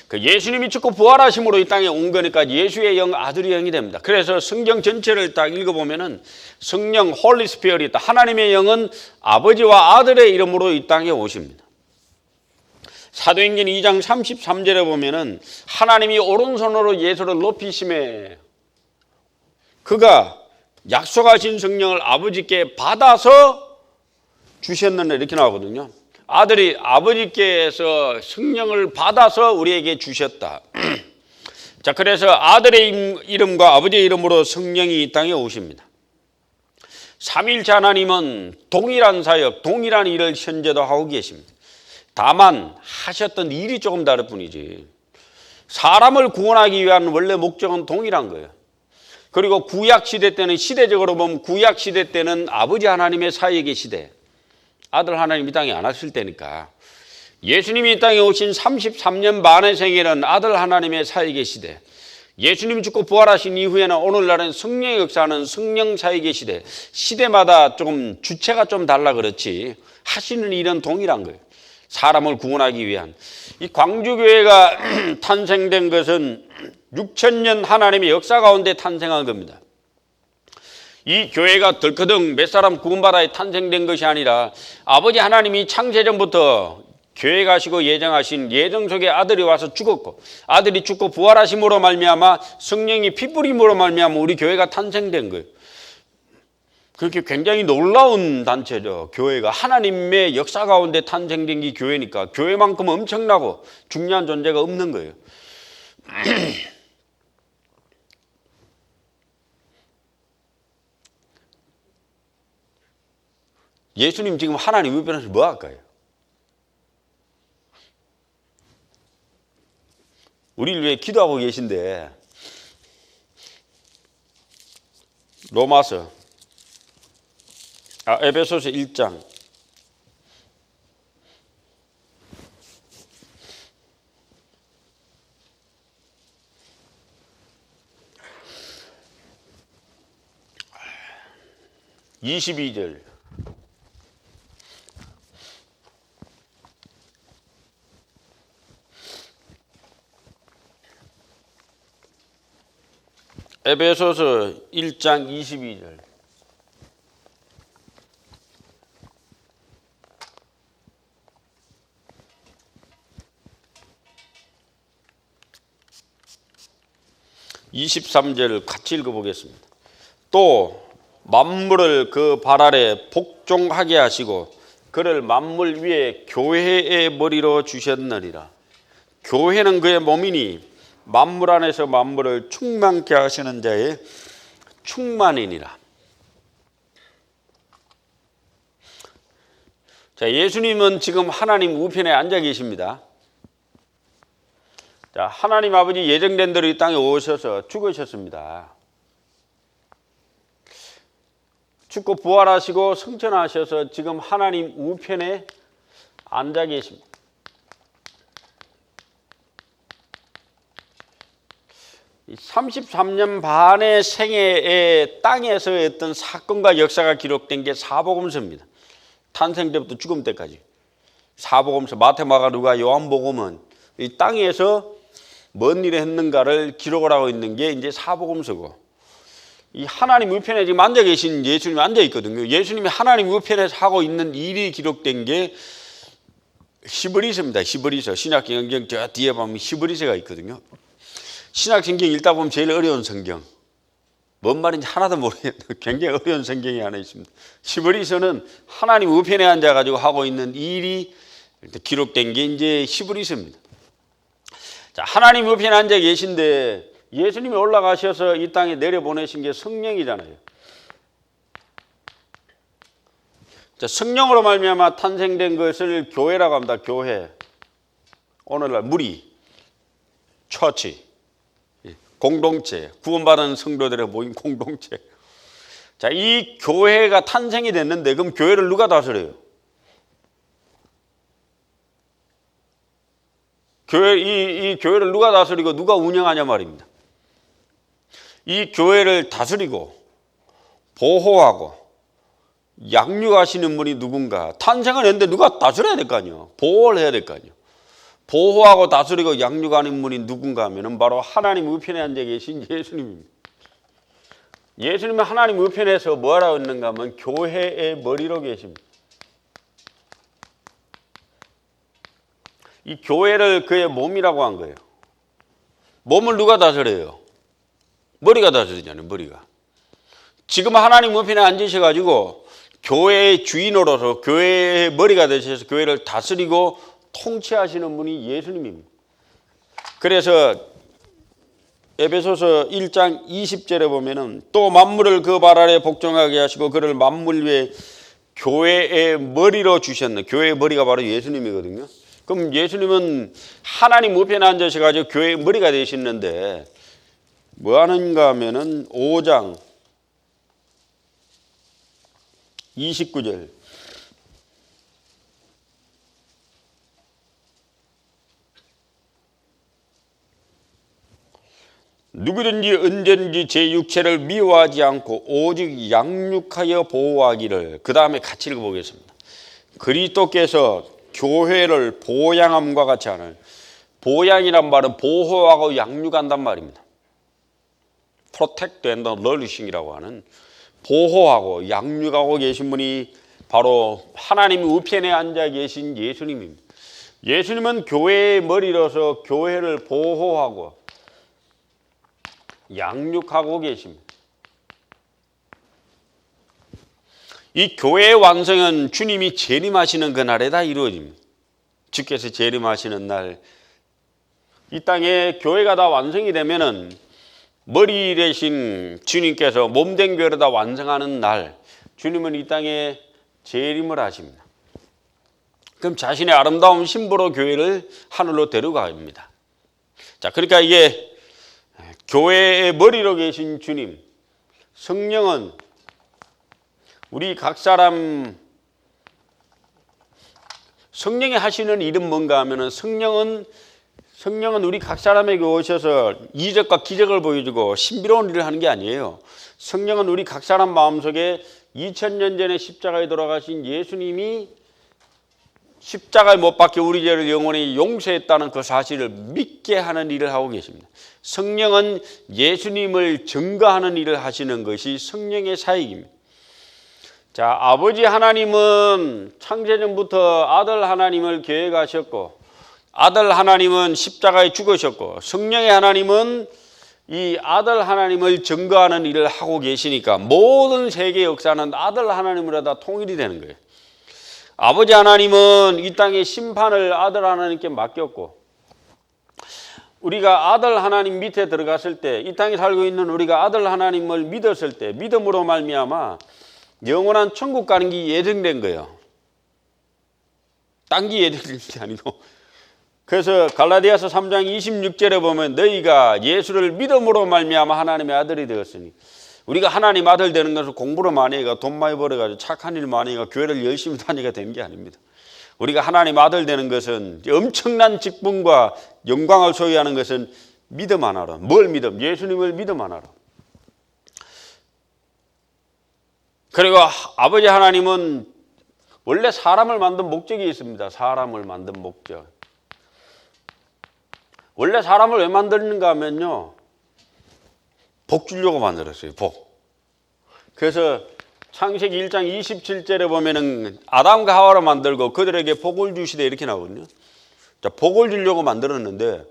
그 예수님이 죽고 부활하심으로 이 땅에 온 거니까 예수의 영, 아들의 영이 됩니다. 그래서 성경 전체를 딱 읽어보면은 성령, 홀리 스피릿, 하나님의 영은 아버지와 아들의 이름으로 이 땅에 오십니다. 사도행전 2장 33절에 보면은 하나님이 오른손으로 예수를 높이심에 그가 약속하신 성령을 아버지께 받아서 주셨는데 이렇게 나오거든요. 아들이 아버지께서 성령을 받아서 우리에게 주셨다. 자, 그래서 아들의 이름과 아버지의 이름으로 성령이 이 땅에 오십니다. 삼위일체 하나님은 동일한 사역, 동일한 일을 현재도 하고 계십니다. 다만 하셨던 일이 조금 다를 뿐이지 사람을 구원하기 위한 원래 목적은 동일한 거예요. 그리고 구약 시대 때는 시대적으로 보면 구약 시대 때는 아버지 하나님의 사역의 시대, 아들 하나님 이 땅에 안 왔을 때니까 예수님이 이 땅에 오신 33년 반의 생애는 아들 하나님의 사역의 시대, 예수님 죽고 부활하신 이후에는 오늘날은 성령의 역사하는 성령 사역의 시대, 시대마다 조금 주체가 좀 달라 그렇지 하시는 일은 동일한 거예요. 사람을 구원하기 위한. 이 광주교회가 탄생된 것은 6,000년 하나님의 역사 가운데 탄생한 겁니다. 이 교회가 덜커덩 몇 사람 구원받아 탄생된 것이 아니라 아버지 하나님이 창세전부터 교회 가시고 예정하신 예정 속에 아들이 와서 죽었고 아들이 죽고 부활하심으로 말미암아 성령이 피뿌림으로 말미암아 우리 교회가 탄생된 거예요. 그렇게 굉장히 놀라운 단체죠. 교회가 하나님의 역사 가운데 탄생된 게 교회니까 교회만큼 엄청나고 중요한 존재가 없는 거예요. 예수님 지금 하나님 우편에서 뭐 할까요? 우리를 위해 기도하고 계신데 에베소서 1장 22절 에베소서 1장 22절 (23절) 같이 읽어보겠습니다. 또 만물을 그 발 아래 복종하게 하시고 그를 만물 위에 교회의 머리로 주셨느니라. 교회는 그의 몸이니 만물 안에서 만물을 충만케 하시는 자의 충만이니라. 자, 예수님은 지금 하나님 우편에 앉아 계십니다. 자, 하나님 아버지 예정된 대로 이 땅에 오셔서 죽으셨습니다. 죽고 부활하시고 승천하셔서 지금 하나님 우편에 앉아 계십니다. 33년 반의 생애에 땅에서 했던 사건과 역사가 기록된 게 사복음서입니다. 탄생 때부터 죽음 때까지. 사복음서, 마태, 마가, 누가, 요한복음은 이 땅에서 뭔 일을 했는가를 기록을 하고 있는 게 이제 사복음서고, 이 하나님 우편에 지금 앉아 계신 예수님이 앉아 있거든요. 예수님이 하나님 우편에서 하고 있는 일이 기록된 게 히브리서입니다. 히브리서. 신약성경 저 뒤에 보면 히브리서가 있거든요. 신약성경 읽다 보면 제일 어려운 성경. 뭔 말인지 하나도 모르겠는데 굉장히 어려운 성경이 하나 있습니다. 히브리서는 하나님 우편에 앉아가지고 하고 있는 일이 기록된 게 이제 히브리서입니다. 자, 하나님 우편에 앉아 계신데 예수님이 올라가셔서 이 땅에 내려보내신 게 성령이잖아요. 자, 성령으로 말미암아 탄생된 것을 교회라고 합니다. 교회. 오늘날 무리, 처치, 공동체, 구원받은 성도들의 모인 공동체. 자, 이 교회가 탄생이 됐는데 그럼 교회를 누가 다스려요? 이 교회를 누가 다스리고 누가 운영하냐 말입니다. 이 교회를 다스리고 보호하고 양육하시는 분이 누군가. 탄생을 했는데 누가 다스려야 될 거 아니에요. 보호를 해야 될 거 아니에요. 보호하고 다스리고 양육하는 분이 누군가 하면 바로 하나님 우편에 앉아 계신 예수님입니다. 예수님은 하나님 우편에서 뭐하라고 있는가 하면 교회의 머리로 계십니다. 이 교회를 그의 몸이라고 한 거예요. 몸을 누가 다스려요? 머리가 다스리잖아요. 머리가. 지금 하나님 우편에 앉으셔가지고 교회의 주인으로서 교회의 머리가 되셔서 교회를 다스리고 통치하시는 분이 예수님입니다. 그래서 에베소서 1장 20절에 보면은 또 만물을 그 발 아래 복종하게 하시고 그를 만물 위에 교회의 머리로 주셨네. 교회의 머리가 바로 예수님이거든요. 그럼 예수님은 하나님 우편에 앉으셔가지고 교회의 머리가 되시는데 뭐 하는가 하면은 5장 29절. 누구든지 언제든지 제 육체를 미워하지 않고 오직 양육하여 보호하기를. 그 다음에 같이 읽어보겠습니다. 그리스도께서 교회를 보양함과 같이 하는. 보양이란 말은 보호하고 양육한단 말입니다. Protect and nourishing이라고 하는 보호하고 양육하고 계신 분이 바로 하나님 우편에 앉아 계신 예수님입니다. 예수님은 교회의 머리로서 교회를 보호하고 양육하고 계십니다. 이 교회의 완성은 주님이 재림하시는 그날에 다 이루어집니다. 주께서 재림하시는 날, 이 땅에 교회가 다 완성이 되면은 머리 되신 주님께서 몸된 교회를 다 완성하는 날, 주님은 이 땅에 재림을 하십니다. 그럼 자신의 아름다운 신부로 교회를 하늘로 데려갑니다. 자, 그러니까 이게 교회의 머리로 계신 주님, 성령은 우리 각 사람, 성령이 하시는 일은 뭔가 하면은 성령은 우리 각 사람에게 오셔서 이적과 기적을 보여주고 신비로운 일을 하는 게 아니에요. 성령은 우리 각 사람 마음속에 2000년 전에 십자가에 돌아가신 예수님이 십자가에 못 박혀 우리 죄를 영원히 용서했다는 그 사실을 믿게 하는 일을 하고 계십니다. 성령은 예수님을 증거하는 일을 하시는 것이 성령의 사역입니다. 자, 아버지 하나님은 창세전부터 아들 하나님을 계획하셨고, 아들 하나님은 십자가에 죽으셨고, 성령의 하나님은 이 아들 하나님을 증거하는 일을 하고 계시니까 모든 세계 역사는 아들 하나님으로 다 통일이 되는 거예요. 아버지 하나님은 이 땅의 심판을 아들 하나님께 맡겼고, 우리가 아들 하나님 밑에 들어갔을 때, 이 땅에 살고 있는 우리가 아들 하나님을 믿었을 때, 믿음으로 말미암아 영원한 천국 가는 게 예정된 거예요. 딴 게 예정된 게 아니고. 그래서 갈라디아서 3장 26절에 보면 너희가 예수를 믿음으로 말미암아 하나님의 아들이 되었으니, 우리가 하나님 아들 되는 것은 공부를 많이 해가 돈 많이 벌어가지고 착한 일 많이 해가 교회를 열심히 다니가 되는 게 아닙니다. 우리가 하나님 아들 되는 것은 엄청난 직분과 영광을 소유하는 것은 믿음 하나로. 뭘 믿음? 예수님을 믿음 하나로. 그리고 아버지 하나님은 원래 사람을 만든 목적이 있습니다. 사람을 만든 목적. 원래 사람을 왜 만드는가 하면요, 복 주려고 만들었어요. 복. 그래서 창세기 1장 27절에 보면은 아담과 하와로 만들고 그들에게 복을 주시되 이렇게 나오거든요. 자, 복을 주려고 만들었는데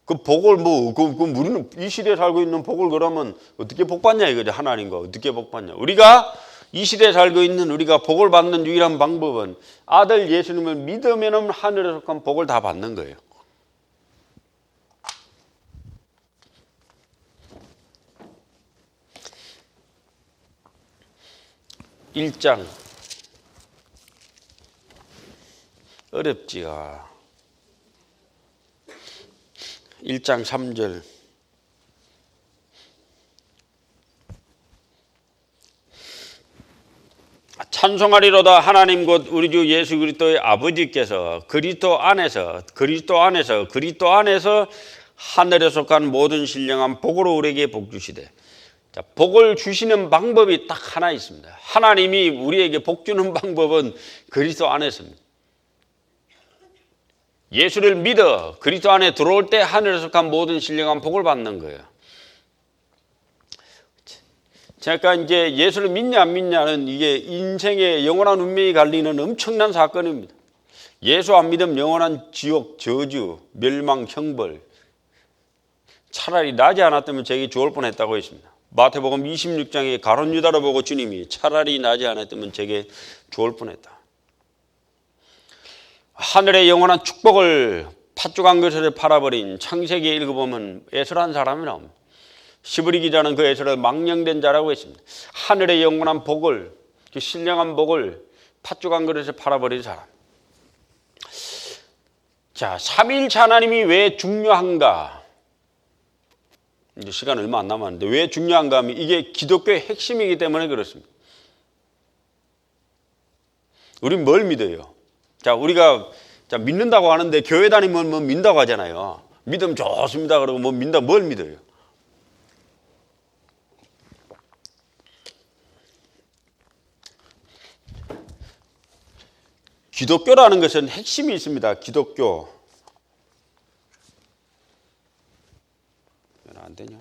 그 복을 우리는 이 시대에 살고 있는 복을 그러면 어떻게 복 받냐 이거죠. 하나님과 어떻게 복 받냐. 우리가 이 시대에 살고 있는 우리가 복을 받는 유일한 방법은 아들 예수님을 믿으면 하늘에 속한 복을 다 받는 거예요. 일장 어렵지가. 1장 3절. 찬송하리로다 하나님 곧 우리 주 예수 그리스도의 아버지께서 그리스도 안에서 하늘에 속한 모든 신령한 복으로 우리에게 복 주시되. 자, 복을 주시는 방법이 딱 하나 있습니다. 하나님이 우리에게 복 주는 방법은 그리스도 안에서입니다. 예수를 믿어 그리스도 안에 들어올 때 하늘에 속한 모든 신령한 복을 받는 거예요. 제가 이제 예수를 믿냐 안 믿냐는 이게 인생의 영원한 운명이 갈리는 엄청난 사건입니다. 예수 안 믿으면 영원한 지옥, 저주, 멸망, 형벌. 차라리 나지 않았다면 제게 죽을 뻔했다고 했습니다. 마태복음 26장에 가룟 유다를 보고 주님이 차라리 나지 않았다면 제게 죽을 뻔했다. 하늘의 영원한 축복을 팥죽 한 그릇을 팔아버린 창세기에 읽어보면 에스라는 사람이 나옵니다. 시브리 기자는 그 에스라를 망령된 자라고 했습니다. 하늘의 영원한 복을, 그 신령한 복을 팥죽 한 그릇을 팔아버린 사람. 자, 삼위일체 하나님이 왜 중요한가? 이제 시간 얼마 안 남았는데 왜 중요한가 하면 이게 기독교의 핵심이기 때문에 그렇습니다. 우린 뭘 믿어요? 자, 우리가 믿는다고 하는데 교회 다니면 뭐 믿는다고 하잖아요. 믿으면 좋습니다. 그러고 뭐 믿는다, 뭘 믿어요? 기독교라는 것은 핵심이 있습니다. 기독교. 왜 안 되냐?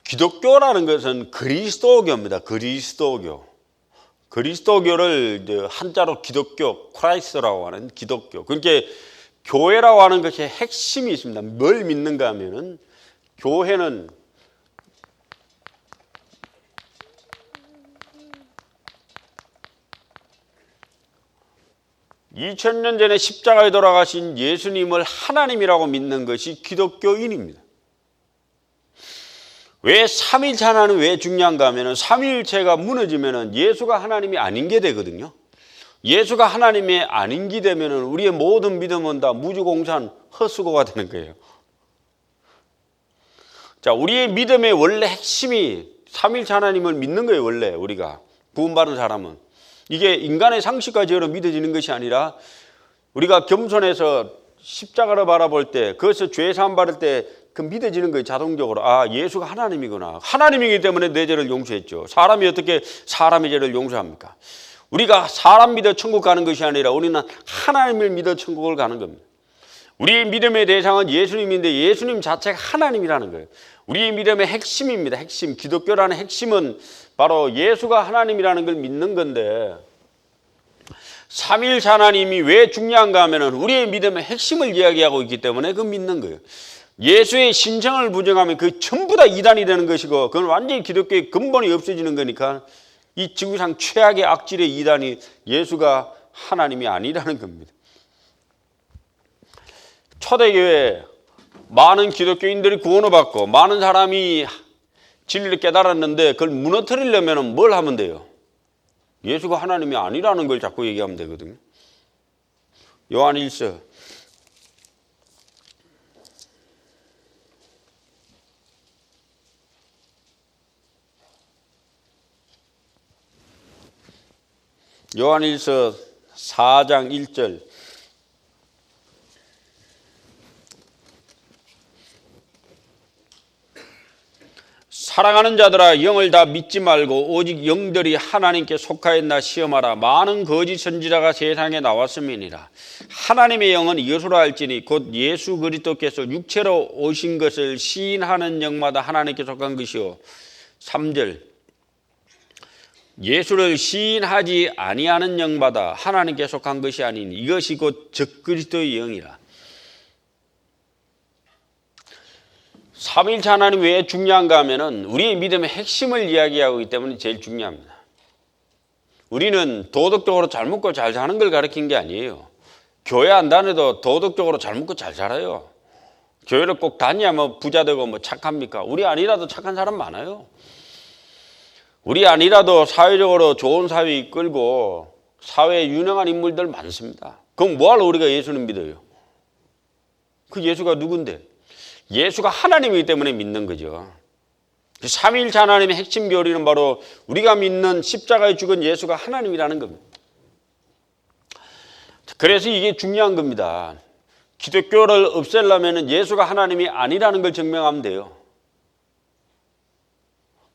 기독교라는 것은 그리스도교입니다. 그리스도교를 한자로 기독교, 크라이스트라고 하는 기독교. 그러니까 교회라고 하는 것이 핵심이 있습니다. 뭘 믿는가 하면은 교회는 (2000년) 전에 십자가에 돌아가신 예수님을 하나님이라고 믿는 것이 기독교인입니다. 왜 삼위일체 하나는 왜 중요한가 하면 삼위일체가 무너지면 예수가 하나님이 아닌 게 되거든요. 예수가 하나님이 아닌 게 되면 우리의 모든 믿음은 다 무주공산 헛수고가 되는 거예요. 자, 우리의 믿음의 원래 핵심이 삼위일체 하나님을 믿는 거예요. 원래 우리가 구원받은 사람은 이게 인간의 상식까지로 믿어지는 것이 아니라 우리가 겸손해서 십자가를 바라볼 때 그것을 죄 사함 받을 때 그 믿어지는 거예요. 자동적으로. 아, 예수가 하나님이구나. 하나님이기 때문에 내 죄를 용서했죠. 사람이 어떻게 사람의 죄를 용서합니까? 우리가 사람 믿어 천국 가는 것이 아니라 우리는 하나님을 믿어 천국을 가는 겁니다. 우리의 믿음의 대상은 예수님인데 예수님 자체가 하나님이라는 거예요. 우리의 믿음의 핵심입니다. 핵심. 기독교라는 핵심은 바로 예수가 하나님이라는 걸 믿는 건데 삼위일체 하나님이 왜 중요한가 하면 우리의 믿음의 핵심을 이야기하고 있기 때문에 그 믿는 거예요. 예수의 신성을 부정하면 그 전부 다 이단이 되는 것이고 그건 완전히 기독교의 근본이 없어지는 거니까 이 지구상 최악의 악질의 이단이 예수가 하나님이 아니라는 겁니다. 초대교회 많은 기독교인들이 구원을 받고 많은 사람이 진리를 깨달았는데 그걸 무너뜨리려면 뭘 하면 돼요? 예수가 하나님이 아니라는 걸 자꾸 얘기하면 되거든요. 요한일서 4장 1절. 사랑하는 자들아, 영을 다 믿지 말고 오직 영들이 하나님께 속하였나 시험하라. 많은 거짓 선지자가 세상에 나왔음이니라. 하나님의 영은 이것으로 알지니 곧 예수 그리스도께서 육체로 오신 것을 시인하는 영마다 하나님께 속한 것이요. 3절. 예수를 시인하지 아니하는 영마다 하나님께 속한 것이 아니니 이것이 곧 적그리스도의 영이라. 삼위일체 하나님 왜 중요한가 하면은 우리의 믿음의 핵심을 이야기하고 있기 때문에 제일 중요합니다. 우리는 도덕적으로 잘 먹고 잘 사는 걸 가르친 게 아니에요. 교회 안 다녀도 도덕적으로 잘 먹고 잘 살아요. 교회를 꼭 다녀야 뭐 부자 되고 뭐 착합니까? 우리 아니라도 착한 사람 많아요. 우리 아니라도 사회적으로 좋은 사회 이끌고 사회에 유능한 인물들 많습니다. 그럼 뭐하러 우리가 예수는 믿어요? 그 예수가 누군데? 예수가 하나님이기 때문에 믿는 거죠. 삼위일체 하나님의 핵심 교리는 바로 우리가 믿는 십자가에 죽은 예수가 하나님이라는 겁니다. 그래서 이게 중요한 겁니다. 기독교를 없애려면 예수가 하나님이 아니라는 걸 증명하면 돼요.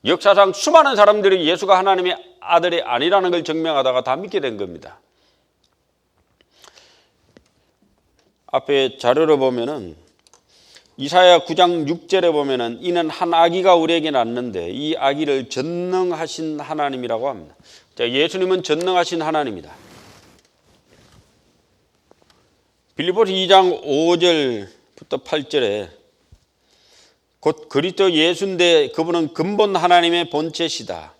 역사상 수많은 사람들이 예수가 하나님의 아들이 아니라는 걸 증명하다가 다 믿게 된 겁니다. 앞에 자료를 보면은 이사야 9장 6절에 보면은 이는 한 아기가 우리에게 낳는데 이 아기를 전능하신 하나님이라고 합니다. 자, 예수님은 전능하신 하나님이다. 빌립보서 2장 5절부터 8절에 곧 그리스도 예수인데 그분은 근본 하나님의 본체시다.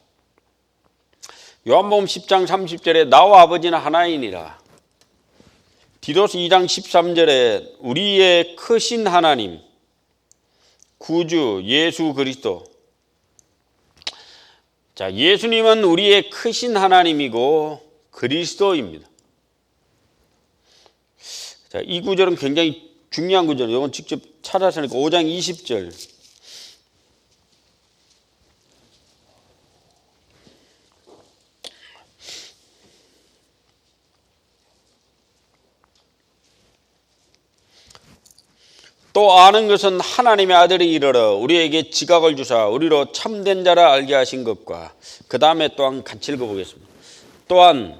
요한복음 10장 30절에 나와 아버지는 하나이니라. 디도스 2장 13절에 우리의 크신 하나님 구주 예수 그리스도. 자, 예수님은 우리의 크신 하나님이고 그리스도입니다. 자, 이 구절은 굉장히 중요한 구절이에요. 이건 직접 찾아서니까 5장 20절. 또 아는 것은 하나님의 아들이 이르러 우리에게 지각을 주사 우리로 참된 자를 알게 하신 것과 그 다음에 또한 같이 읽어보겠습니다. 또한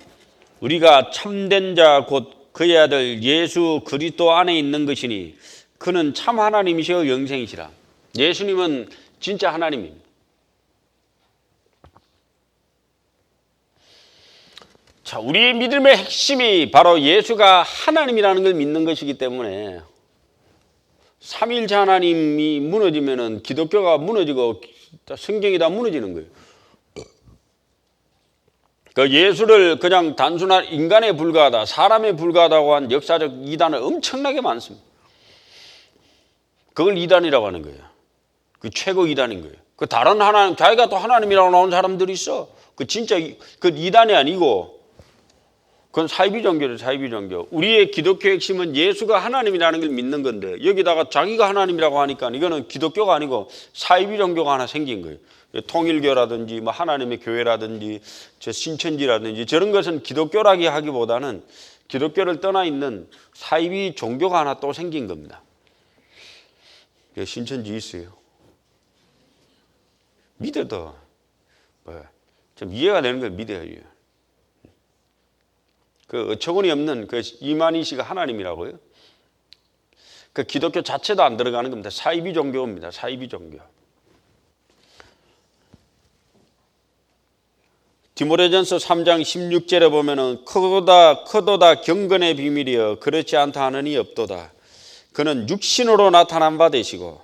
우리가 참된 자 곧 그의 아들 예수 그리스도 안에 있는 것이니 그는 참 하나님이시여 영생이시라. 예수님은 진짜 하나님입니다. 자, 우리의 믿음의 핵심이 바로 예수가 하나님이라는 걸 믿는 것이기 때문에 삼위일체 하나님이 무너지면은 기독교가 무너지고 성경이 다 무너지는 거예요. 그 예수를 그냥 단순한 인간에 불과하다, 사람에 불과하다고 한 역사적 이단은 엄청나게 많습니다. 그걸 이단이라고 하는 거예요. 그 최고 이단인 거예요. 그 다른 하나님, 자기가 또 하나님이라고 나오는 사람들이 있어. 그 진짜 그 이단이 아니고 그건 사이비 종교죠, 사이비 종교. 우리의 기독교의 핵심은 예수가 하나님이라는 걸 믿는 건데 여기다가 자기가 하나님이라고 하니까 이거는 기독교가 아니고 사이비 종교가 하나 생긴 거예요. 통일교라든지 뭐 하나님의 교회라든지 저 신천지라든지 저런 것은 기독교라기 하기보다는 기독교를 떠나 있는 사이비 종교가 하나 또 생긴 겁니다. 신천지 있어요. 믿어도 좀 이해가 되는 걸 믿어야 해요. 그 어처구니 없는 그 이만희 씨가 하나님이라고요? 그 기독교 자체도 안 들어가는 겁니다. 사이비 종교입니다. 사이비 종교. 디모데전서 3장 16절에 보면은 크도다 경건의 비밀이여 그렇지 않다 하느니 없도다. 그는 육신으로 나타난 바 되시고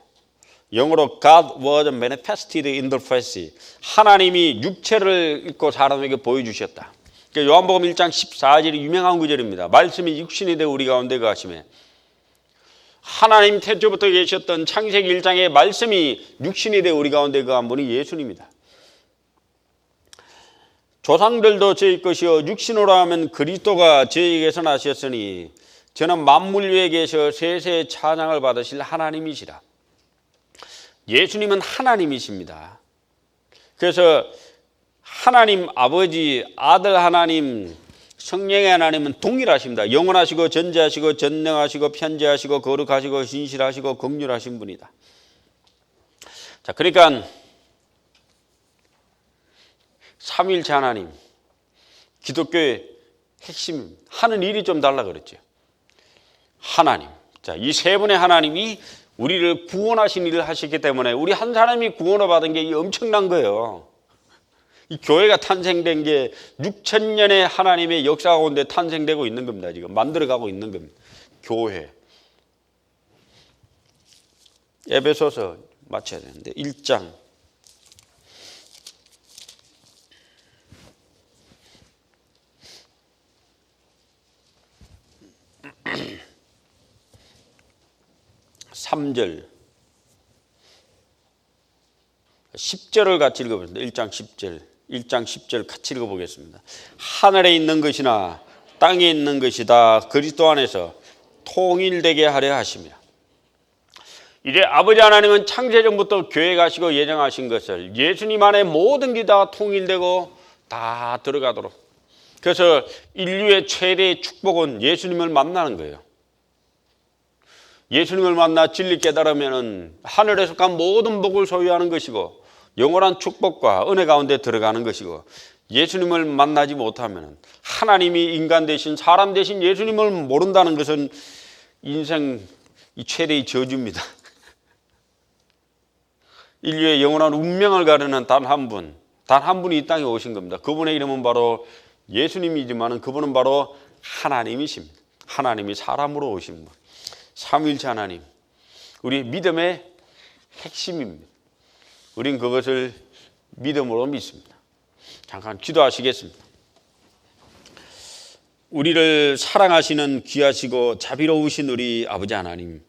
영어로 God was manifested in the flesh. 하나님이 육체를 입고 사람에게 보여주셨다. 요한복음 1장 14절이 유명한 구절입니다. 말씀이 육신이 되어 우리 가운데 거하시매. 하나님 태초부터 계셨던 창세기 1장의 말씀이 육신이 되어 우리 가운데 거한 분이 예수님입니다. 조상들도 저희 것이요 육신으로 하면 그리스도가 저희에게서 나셨으니 저는 만물 위에 계셔 세세의 찬양을 받으실 하나님이시라. 예수님은 하나님이십니다. 그래서 하나님 아버지, 아들 하나님, 성령의 하나님은 동일하십니다. 영원하시고 전지하시고 전능하시고 편지하시고 거룩하시고 신실하시고 긍휼하신 분이다. 자, 그러니까 삼위일체 하나님, 기독교의 핵심, 하는 일이 좀 달라 그랬죠. 하나님. 자, 이 세 분의 하나님이 우리를 구원하신 일을 하셨기 때문에 우리 한 사람이 구원을 받은 게 엄청난 거예요. 이 교회가 탄생된 게 6,000년의 하나님의 역사 가운데 탄생되고 있는 겁니다. 지금 만들어가고 있는 겁니다. 교회. 에베소서 맞춰야 되는데 1장 3절 10절을 같이 읽어보겠습니다. 1장 10절 같이 읽어보겠습니다. 하늘에 있는 것이나 땅에 있는 것이 다 그리스도 안에서 통일되게 하려 하십니다. 이제 아버지 하나님은 창세전부터 계획하시고 예정하신 것을 예수님 안에 모든 게 다 통일되고 다 들어가도록. 그래서 인류의 최대의 축복은 예수님을 만나는 거예요. 예수님을 만나 진리 깨달으면 하늘에 속한 모든 복을 소유하는 것이고 영원한 축복과 은혜 가운데 들어가는 것이고, 예수님을 만나지 못하면 하나님이 인간 대신 사람 대신 예수님을 모른다는 것은 인생 최대의 저주입니다. 인류의 영원한 운명을 가르는 단 한 분이 이 땅에 오신 겁니다. 그분의 이름은 바로 예수님이지만 그분은 바로 하나님이십니다. 하나님이 사람으로 오신 분. 삼위일체 하나님, 우리 믿음의 핵심입니다. 우린 그것을 믿음으로 믿습니다. 잠깐 기도하시겠습니다. 우리를 사랑하시는 귀하시고 자비로우신 우리 아버지 하나님,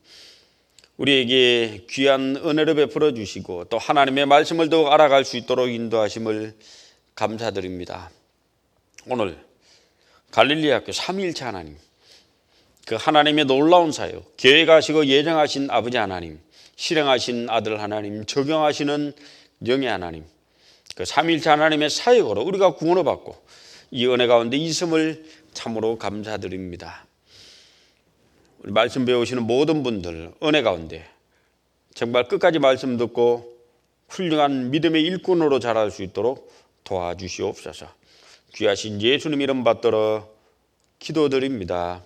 우리에게 귀한 은혜를 베풀어 주시고 또 하나님의 말씀을 더욱 알아갈 수 있도록 인도하심을 감사드립니다. 오늘 갈릴리 학교 삼위일체 하나님, 그 하나님의 놀라운 사역, 계획하시고 예정하신 아버지 하나님, 실행하신 아들 하나님, 적용하시는 영의 하나님, 그 삼위일체 하나님의 사역으로 우리가 구원을 받고 이 은혜 가운데 있음을 참으로 감사드립니다. 우리 말씀 배우시는 모든 분들 은혜 가운데 정말 끝까지 말씀 듣고 훌륭한 믿음의 일꾼으로 자랄 수 있도록 도와주시옵소서. 귀하신 예수님 이름 받들어 기도드립니다.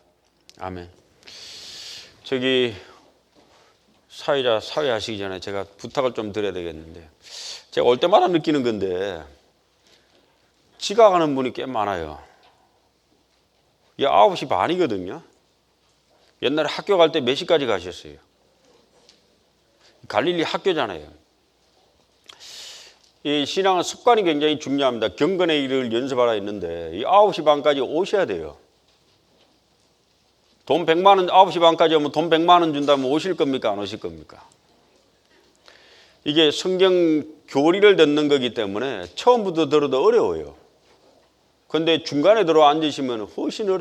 아멘. 저기 사회자 사회하시기 전에 제가 부탁을 좀 드려야 되겠는데, 제가 올 때마다 느끼는 건데 지각하는 분이 꽤 많아요. 이게 9시 반이거든요. 옛날에 학교 갈 때 몇 시까지 가셨어요? 갈릴리 학교잖아요. 이 신앙은 습관이 굉장히 중요합니다. 경건의 일을 연습하라 했는데 이 9시 반까지 오셔야 돼요. 돈 100만 원, 9시 반까지 오면 돈 100만 원 준다면 오실 겁니까? 안 오실 겁니까? 이게 성경 교리를 듣는 거기 때문에 처음부터 들어도 어려워요. 그런데 중간에 들어 앉으시면 훨씬 어렵습니다.